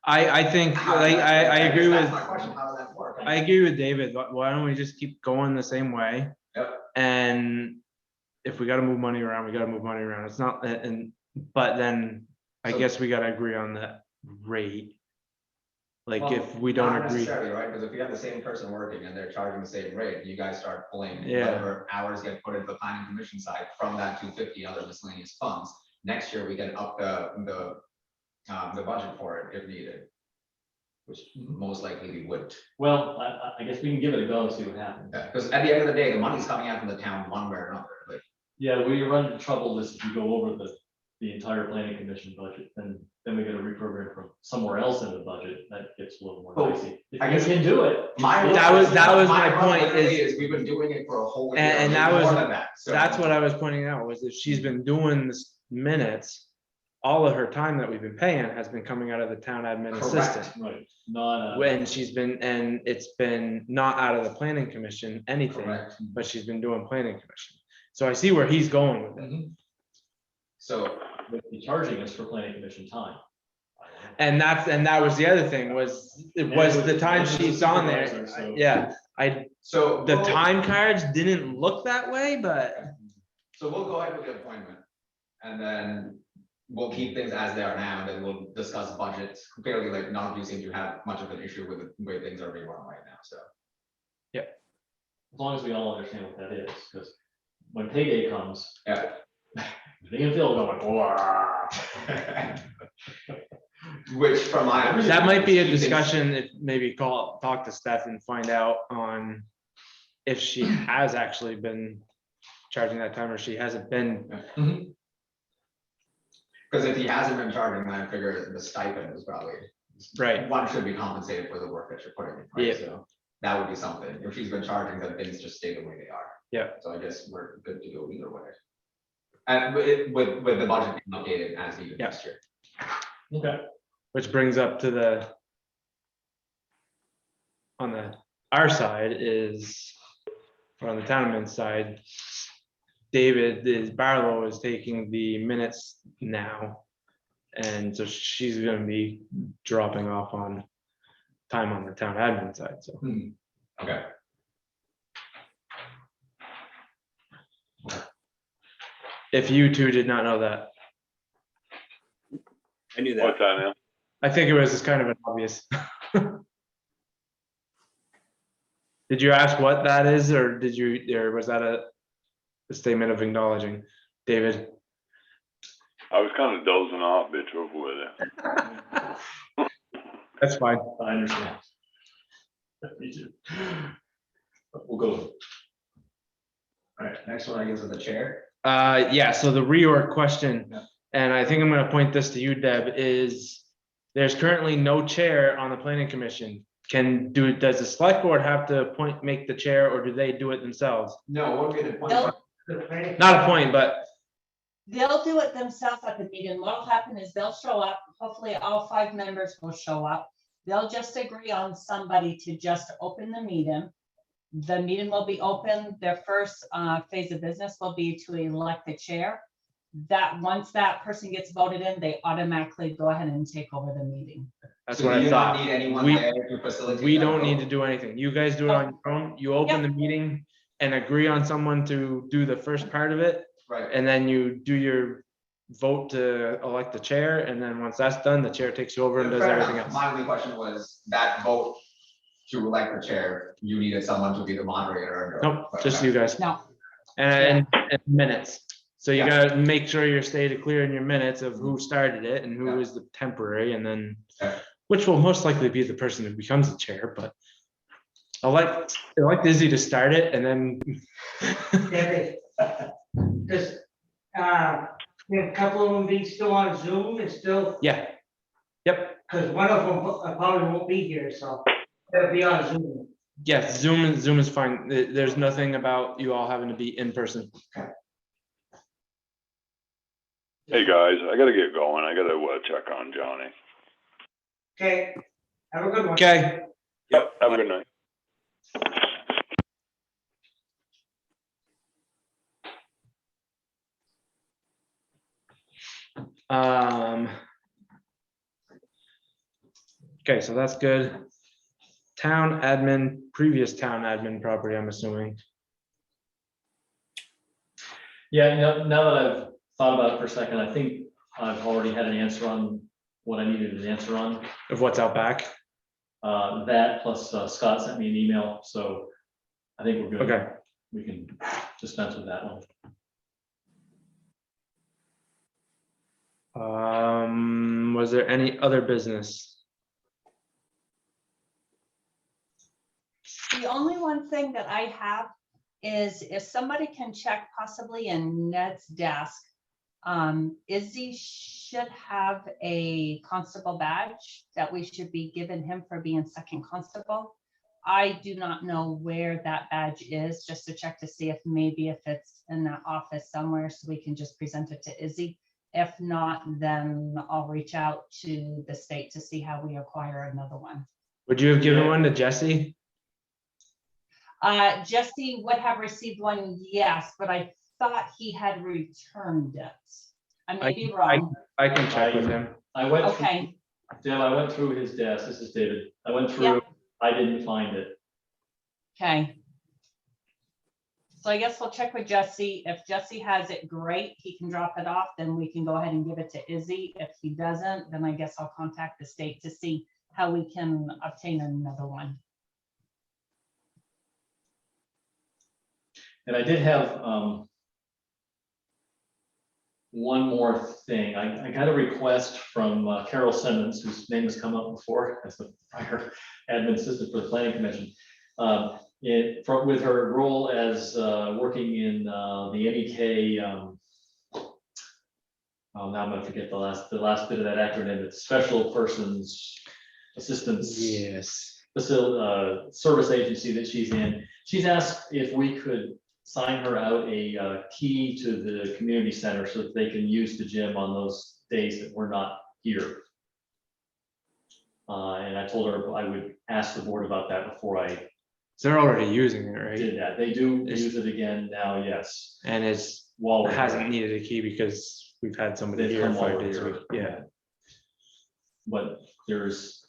I think, How like, does that- I agree with, That's my question, how does that work? I agree with David. Why don't we just keep going the same way? Yep. And if we gotta move money around, we gotta move money around. It's not, but then I So- guess we gotta agree on that rate. Like Well, if we don't Not agree, necessarily, right, because if you have the same person working and they're charging the same rate, you guys start pulling Yeah. whatever hours get put into the planning commission side from that 250 other miscellaneous funds. Next year, we can up the budget for it if needed. Which most likely we would, Well, I guess we can give it a go and see what happens. because at the end of the day, the money's coming out from the town one way or another, like. Yeah, we run into trouble is if you go over the entire planning commission budget, then we gotta reprogram from somewhere else in the budget. That gets a little more Well, dicey. If I you guess- can do it. That was my point Is we've been doing it for a whole year. And that maybe was- more than that, so- that's what I was pointing out, was if she's been doing this minutes, all of her time that we've been paying has been coming out of the town admin Correct. assistant. Right, not. When she's been, and it's been not out of the planning commission, anything, Correct. but she's been doing planning commission. So I see where he's going with it. So, Would be charging us for planning commission time. And that was the other thing, was, it was the time she's on there. So- Yeah, so. the we'll- time cards didn't look that way, but So we'll go ahead with the appointment. And then we'll keep things as they are now, and then we'll discuss budgets. Clearly, like, none of you seem to have much of an issue with the way things are being run right now, so. As long as we all understand what that is, because when payday comes, Yeah. me and Phil going, wow. Which from my. That might be a he thinks- discussion, if maybe talk to Steph and find out on if she has actually been charging that time or she hasn't been. Because if he hasn't been charging, then I figure the stipend is probably. Right. One should be compensated for the work that you're putting in, right? Yeah. So that would be something. If she's been charging, then things just stay the way they are. Yeah. So I guess we're good to go either way. And with the budget being updated as needed next year. Okay. Which brings up to the. On our side is, or on the townman's side. David is Barlow is taking the minutes now. And so she's gonna be dropping off on time on the town admin side, so. Okay. If you two did not know that, I knew that. What's that now? I think it was kind of an obvious. Did you ask what that is, or did you, or was that a statement of acknowledging, David? I was kind of dozing off, bitch, over with it. That's fine. I understand. Me too. But we'll go. All right, next one I guess is the chair. Yeah, so the reorg question, Yeah. and I think I'm gonna point this to you, Deb, is there's currently no chair on the planning commission. Does the select board have to make the chair, or do they do it themselves? No, what would be the point? They'll, Not a point, but they'll do it themselves at the meeting. What'll happen is they'll show up, hopefully all 5 members will show up. They'll just agree on somebody to just open the meeting. The meeting will be open. Their first phase of business will be to elect the chair. That once that person gets voted in, they automatically go ahead and take over the meeting. that's So what do I you not thought. need anyone We- there to facilitate? We that don't need vote? to do anything. You guys do it on your own. You open the meeting and agree on someone to do the first part of it. Right. And then you do your vote to elect the chair, and then once that's done, the chair takes over and does Fair everything enough. else. My only question was that vote to elect the chair, you needed someone to be the moderator. or- Nope, just you guys. No, And minutes. So you Yeah. gotta make sure you're stated clear in your minutes of who started it and who Yeah. is the temporary, and then, Yeah. which will most likely be the person who becomes the chair, but I like Izzy to start it and then. Because, a couple of them being still on Zoom is still, Yeah. Yep, because one of them probably won't be here, so they'll be on Zoom. yes, Zoom is fine. There's nothing about you all having to be in person. Hey, guys, I gotta get going. I gotta check on Johnny. Okay, have a good one. Okay, Yep, have a good night. um. Okay, so that's good. Town admin, previous town admin property, I'm assuming. Yeah, now that I've thought about it for a second, I think I've already had an answer on what I needed an answer on. Of what's out back. That plus Scott sent me an email, so I think we're good. Okay. We can dispense with that one. Was there any other business? the only one thing that I have is if somebody can check possibly in Ned's desk. Izzy should have a constable badge that we should be giving him for being second constable. I do not know where that badge is, just to check to see if maybe if it's in that office somewhere, so we can just present it to Izzy. If not, then I'll reach out to the state to see how we acquire another one. Would you have given one to Jesse? Jesse would have received one, yes, but I thought he had returned it. I may be wrong. I can check with him. I went, through- Okay, Deb, I went through his desk. This is David. I went Yeah. through, I didn't find it. okay. So I guess we'll check with Jesse. If Jesse has it, great. He can drop it off, then we can go ahead and give it to Izzy. If he doesn't, then I guess I'll contact the state to see how we can obtain another one. And I did have, one more thing. I got a request from Carol Simmons, whose name has come up before as the prior admin assistant for the planning commission. With her role as working in the NEK, oh, now I'm gonna forget the last bit of that acronym. It's Special Persons Assistance. Yes. Service agency that she's in. She's asked if we could sign her out a key to the community center so that they can use the gym on those days that we're not here. And I told her I would ask the board about that before I They're already using it, right? did that. They do Is- use it again now, yes. And While it we're hasn't there. needed a key because we've had somebody They've here come 5 over days a here. week. Yeah. But there's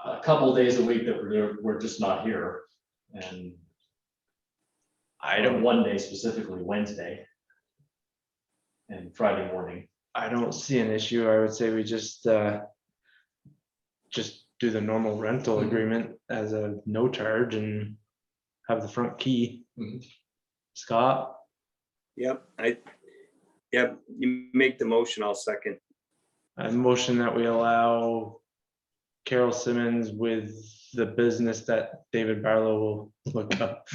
a couple days a week that we're just not here. And I don't one day specifically, Wednesday and Friday morning. I don't see an issue. I would say we just do the normal rental Mhm. agreement as a no charge and have the front key. Mhm. Scott, Yep, you make the motion, I'll second. I motion that we allow Carol Simmons with the business that David Barlow will look up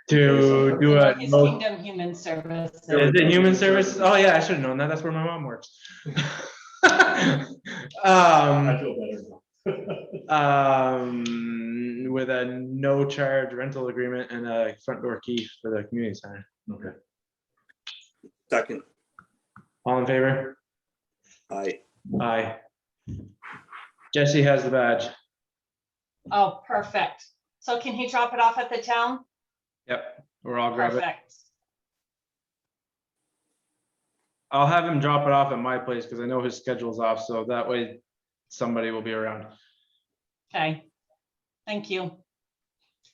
to do a His no. Kingdom Human Services. Is it human service? Oh, yeah, I should have known that. That's where my mom works. I feel better now. With a no charge rental agreement and a front door key for the community center. Okay. Second, All in favor? aye. Aye. Jesse has the badge. Oh, perfect. So can he drop it off at the town? Yep, we're all grab it. Perfect. I'll have him drop it off at my place because I know his schedule's off, so that way somebody will be around. Okay. Thank you.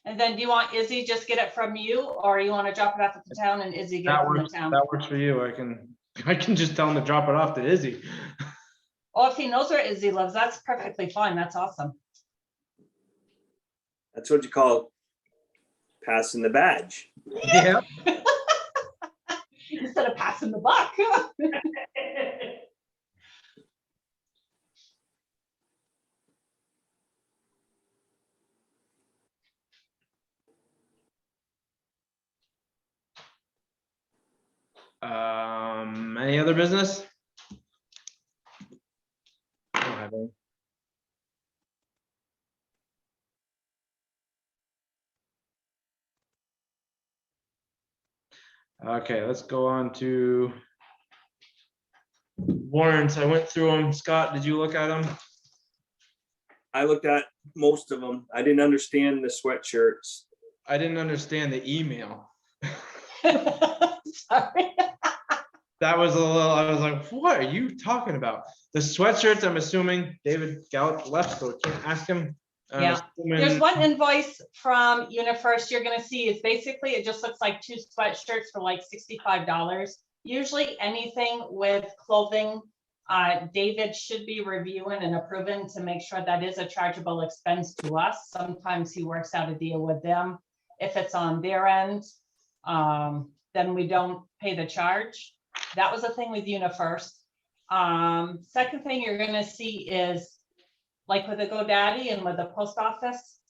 And then do you want Izzy just get it from you, or you want to drop it off at the town and Izzy get it That from the works, town? that works for you. I can just tell him to drop it off to Izzy. Oh, if he knows where Izzy lives, that's perfectly fine. That's awesome. That's what you call passing the badge. Yeah. Instead of passing the buck. Any other business? I don't have any. Okay, let's go on to warrants. I went through them. Scott, did you look at them? I looked at most of them. I didn't understand the sweatshirts. I didn't understand the email. Sorry. That was a little, I was like, what are you talking about? The sweatshirts, I'm assuming David Gallup left, so I can't ask him. I'm Yeah. assuming- There's one invoice from UniFirst you're gonna see is basically, it just looks like two sweatshirts for like $65. Usually anything with clothing, David should be reviewing and approving to make sure that is a chargeable expense to us. Sometimes he works out a deal with them. If it's on their end, then we don't pay the charge. That was the thing with UniFirst. Second thing you're gonna see is, like with the GoDaddy and with the post office,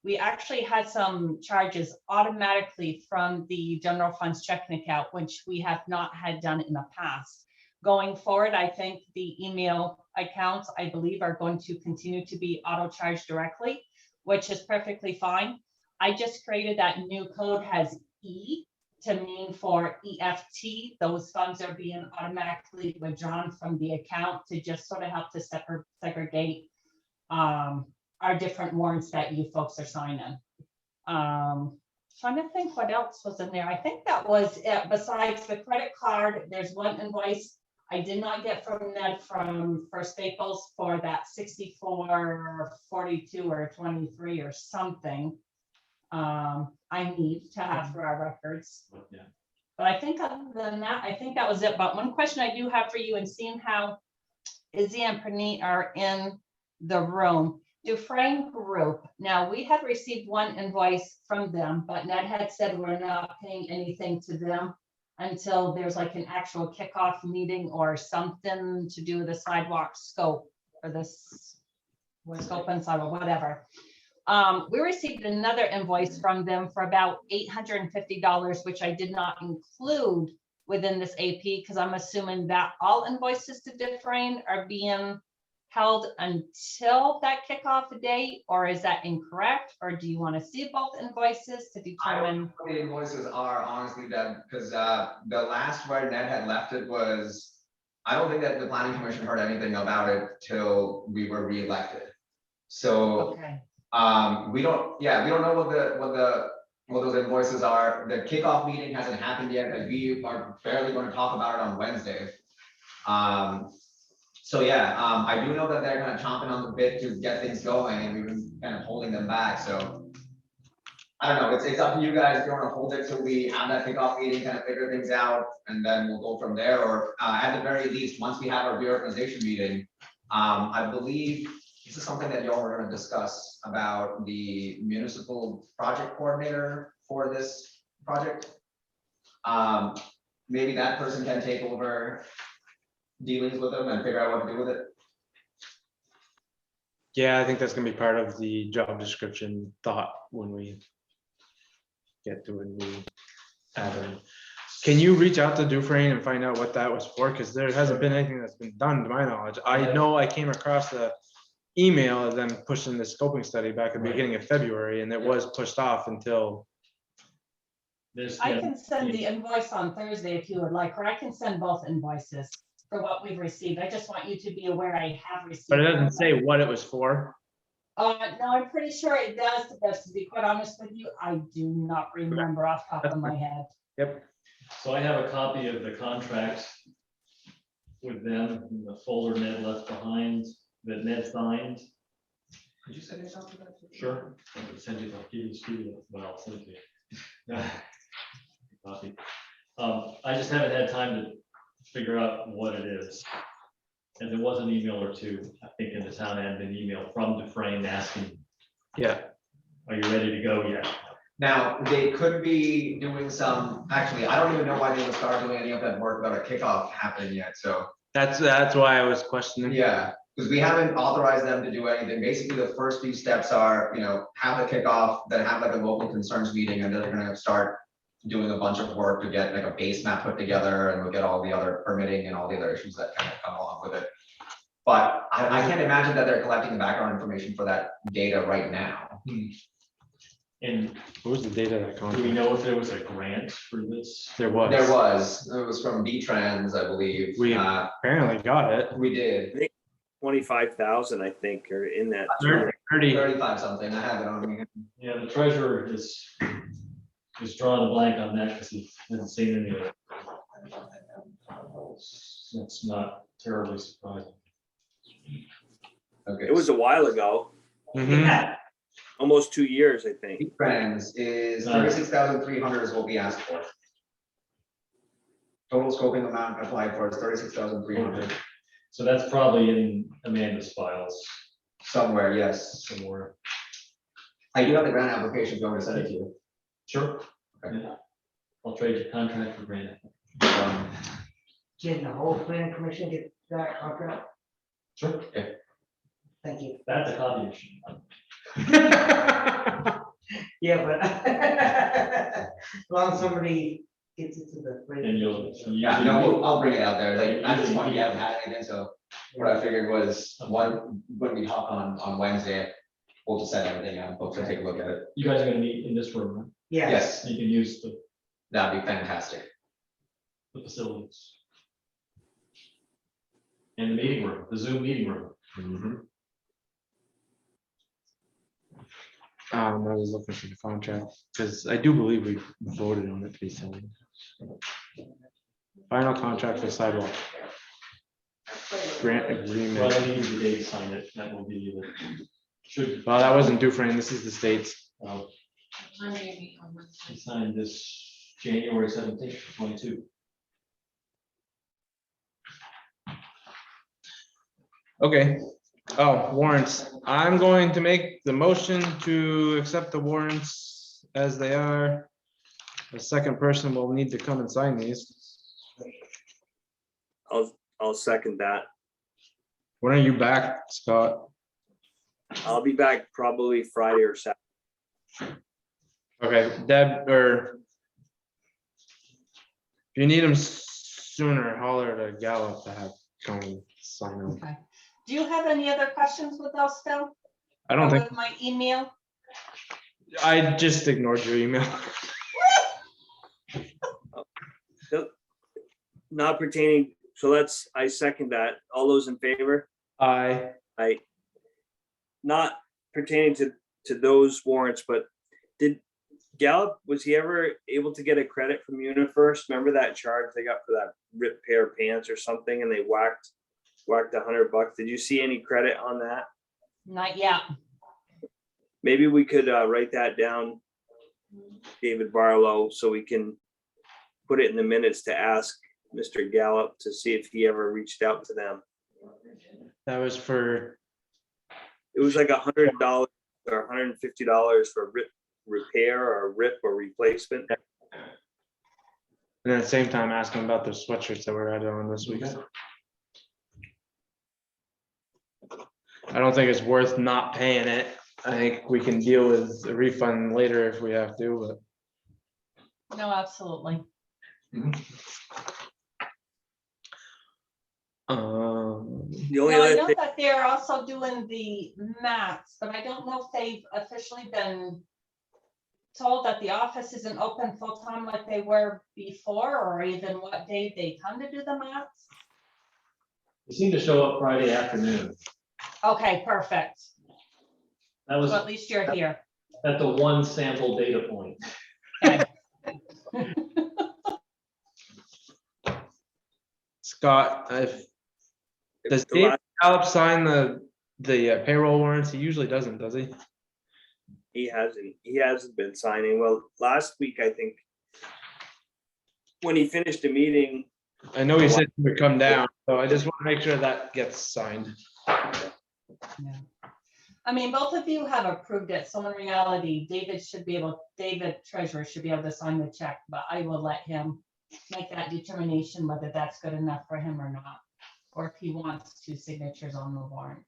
we actually had some charges automatically from the general funds checking account, which we have not had done in the past. Going forward, I think the email accounts, I believe, are going to continue to be auto charged directly, which is perfectly fine. I just created that new code has E to mean for EFT. Those funds are being automatically withdrawn from the account to just sort of help to segregate our different warrants that you folks are signing. Trying to think what else was in there. I think that was it. Besides the credit card, there's one invoice I did not get from Ned from First Staples for that 6442 or 23 or something. I need to have for our records. Yeah. But I think other than that, I think that was it. But one question I do have for you, and seeing how Izzy and Praneet are in the room, Dufresne Group. Now, we had received one invoice from them, but Ned had said we're not paying anything to them. until there's like an actual kickoff meeting or something to do with the sidewalk scope or this, or scope and sidewalk, whatever. We received another invoice from them for about $850, which I did not include within this AP, because I'm assuming that all invoices to Dufresne are being held until that kickoff date, or is that incorrect? Or do you want to see both invoices to I don't determine? know what the invoices are honestly, Deb, because the last where Ned had left it was, I don't think that the planning commission heard anything about it till we were reelected. So Okay, we don't know what those invoices are. The kickoff meeting hasn't happened yet, but we are barely going to talk about it on Wednesday. So yeah, I do know that they're kind of chomping on the bit to get things going, and we've been kind of holding them back, so. I don't know, it's up to you guys if you want to hold it till we have that kickoff meeting, kind of figure things out, and then we'll go from there, or at the very least, once we have our reorganization meeting. I believe this is something that y'all are gonna discuss about the municipal project coordinator for this project. Maybe that person can take over dealings with them and figure out what to do with it. Yeah, I think that's gonna be part of the job description thought when we get to it. And we add in. Can you reach out to Dufresne and find out what that was for? Because there hasn't been anything that's been done to my knowledge. I know I came across the email of them pushing the scoping study back at the beginning of February, and it was pushed off until. There's, I yeah, can send the invoice on Thursday if you would like, or I can send both invoices for what we've received. I just want you to be aware I have received. But it doesn't them. say what it was for. No, I'm pretty sure it does, but to be quite honest with you, I do not remember off the top of my head. Yep. so I have a copy of the contract with them, in the folder Ned left behind, that Ned signed. Could you send yourself to that? Sure. I can send you the, well, I'll send it to you. Copy. I just haven't had time to figure out what it is. And there was an email or two, I think, in the town admin email from Dufresne asking, Yeah. are you ready to go yet? Now, they could be doing some, actually, I don't even know why they would start doing any of that work without a kickoff happening yet, so. That's why I was questioning. Yeah, because we haven't authorized them to do anything. Basically, the first few steps are, have the kickoff, then have like a local concerns meeting, and then they're gonna start doing a bunch of work to get like a base map put together, and we'll get all the other permitting and all the other issues that kind of come along with it. But I can't imagine that they're collecting the background information for that data right now. And What was the date of that do we contract? know if there was a grant for this? There was. It was from B-Trans, I believe. We apparently got it. We did, 25,000, I think, are in that. 30. 35 something, I have it on me. Yeah, the treasurer is drawing a blank on that because he hasn't seen any of it. That's not terribly surprising. Okay. It was a while ago, Mhm. Yeah, almost 2 years, I think. B-Trans is 36,300 is what we asked for. Total scoping amount applied for is 36,300 So that's probably in Amanda's files somewhere, yes. somewhere. I do have the grant application going to send it to you. Sure. Okay. Yeah. I'll trade your contract for granted. Can the whole planning commission get that contract? Sure. Thank you. That's a copy issue. Yeah, but as long as somebody gets it to the. And you'll. Yeah, no, I'll bring it out there. Like, at this point, you haven't had anything, so what I figured was, when we talk on Wednesday, we'll just send everything out, folks can take a look at it. You guys are gonna meet in this room, right? Yes, Yes, You can use that'd be fantastic. the facilities. And the meeting room, the Zoom meeting room. I was looking for the contract, because I do believe we voted on it recently. Final contract for sidewalk. Grant Well, agreement. I need the date to sign it, that will be the, should, Well, that wasn't Dufresne, this is the states. Maybe on Wednesday. we signed this January 17th, 22. Okay. Oh, warrants. I'm going to make the motion to accept the warrants as they are. a second person will need to come and sign these. I'll second that. When are you back, Scott? I'll be back probably Friday or Saturday. Okay, Deb, or if you need them sooner, holler to Gallup to have come and sign them. Okay. Do you have any other questions with those, Phil? I don't Or think, with my email? I just ignored your email. Not pertaining, I second that. All those in favor? I, Not pertaining to those warrants, but did Gallup, was he ever able to get a credit from UniFirst? Remember that charge they got for that ripped pair of pants or something and they whacked $100? Did you see any credit on that? Not yet. Maybe we could write that down, David Barlow, so we can put it in the minutes to ask Mr. Gallup to see if he ever reached out to them. that was for, It was like $100 or $150 for repair or rip or replacement. and at the same time asking about the sweatshirts that were added on this week. I don't think it's worth not paying it. I think we can deal with a refund later if we have to, but. No, absolutely. The only Now, I other know thing, that they're also doing the mats, but I don't know if they've officially been told that the office isn't open full-time like they were before, or even what day they come to do the mats. You seem to show up Friday afternoon. Okay, perfect. That was So at least you're here. at the one sample data point. Okay. Scott, if, does the Dave last- Gallup sign the payroll warrants? He usually doesn't, does he? he hasn't been signing. Well, last week, I think, when he finished the meeting, I know he said he would come down, so I just want to make sure that gets signed. Yeah. I mean, both of you have approved it, so in reality, David Treasurer should be able to sign the check, but I will let him make that determination whether that's good enough for him or not, or if he wants 2 signatures on the warrant.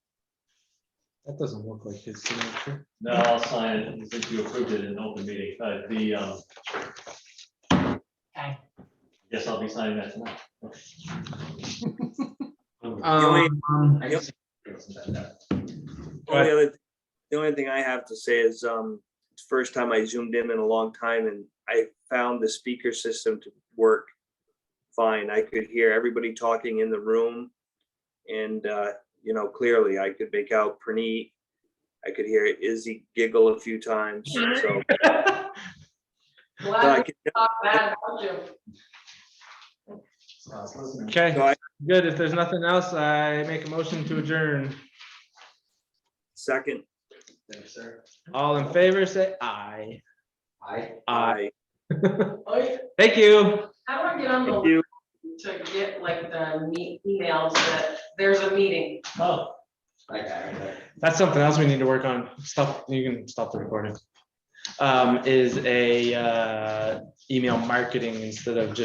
That doesn't look like his signature. No, I'll sign it since you approved it in an open meeting. Okay. Guess I'll be signing that tonight. only- Yep. the only thing I have to say is, it's the first time I zoomed in a long time and I found the speaker system to work fine. I could hear everybody talking in the room. And, clearly I could make out Praneet. I could hear Izzy giggle a few times, so. So I Glad could- you talk bad about you. Okay, So I- good. If there's nothing else, I make a motion to adjourn. Second, All in favor, say aye. I, Thank you. How do I get on thank the, you. to get like the emails that there's a meeting? Oh, That's something else we need to work on. Stop, you can stop the recording. Is a email marketing instead of just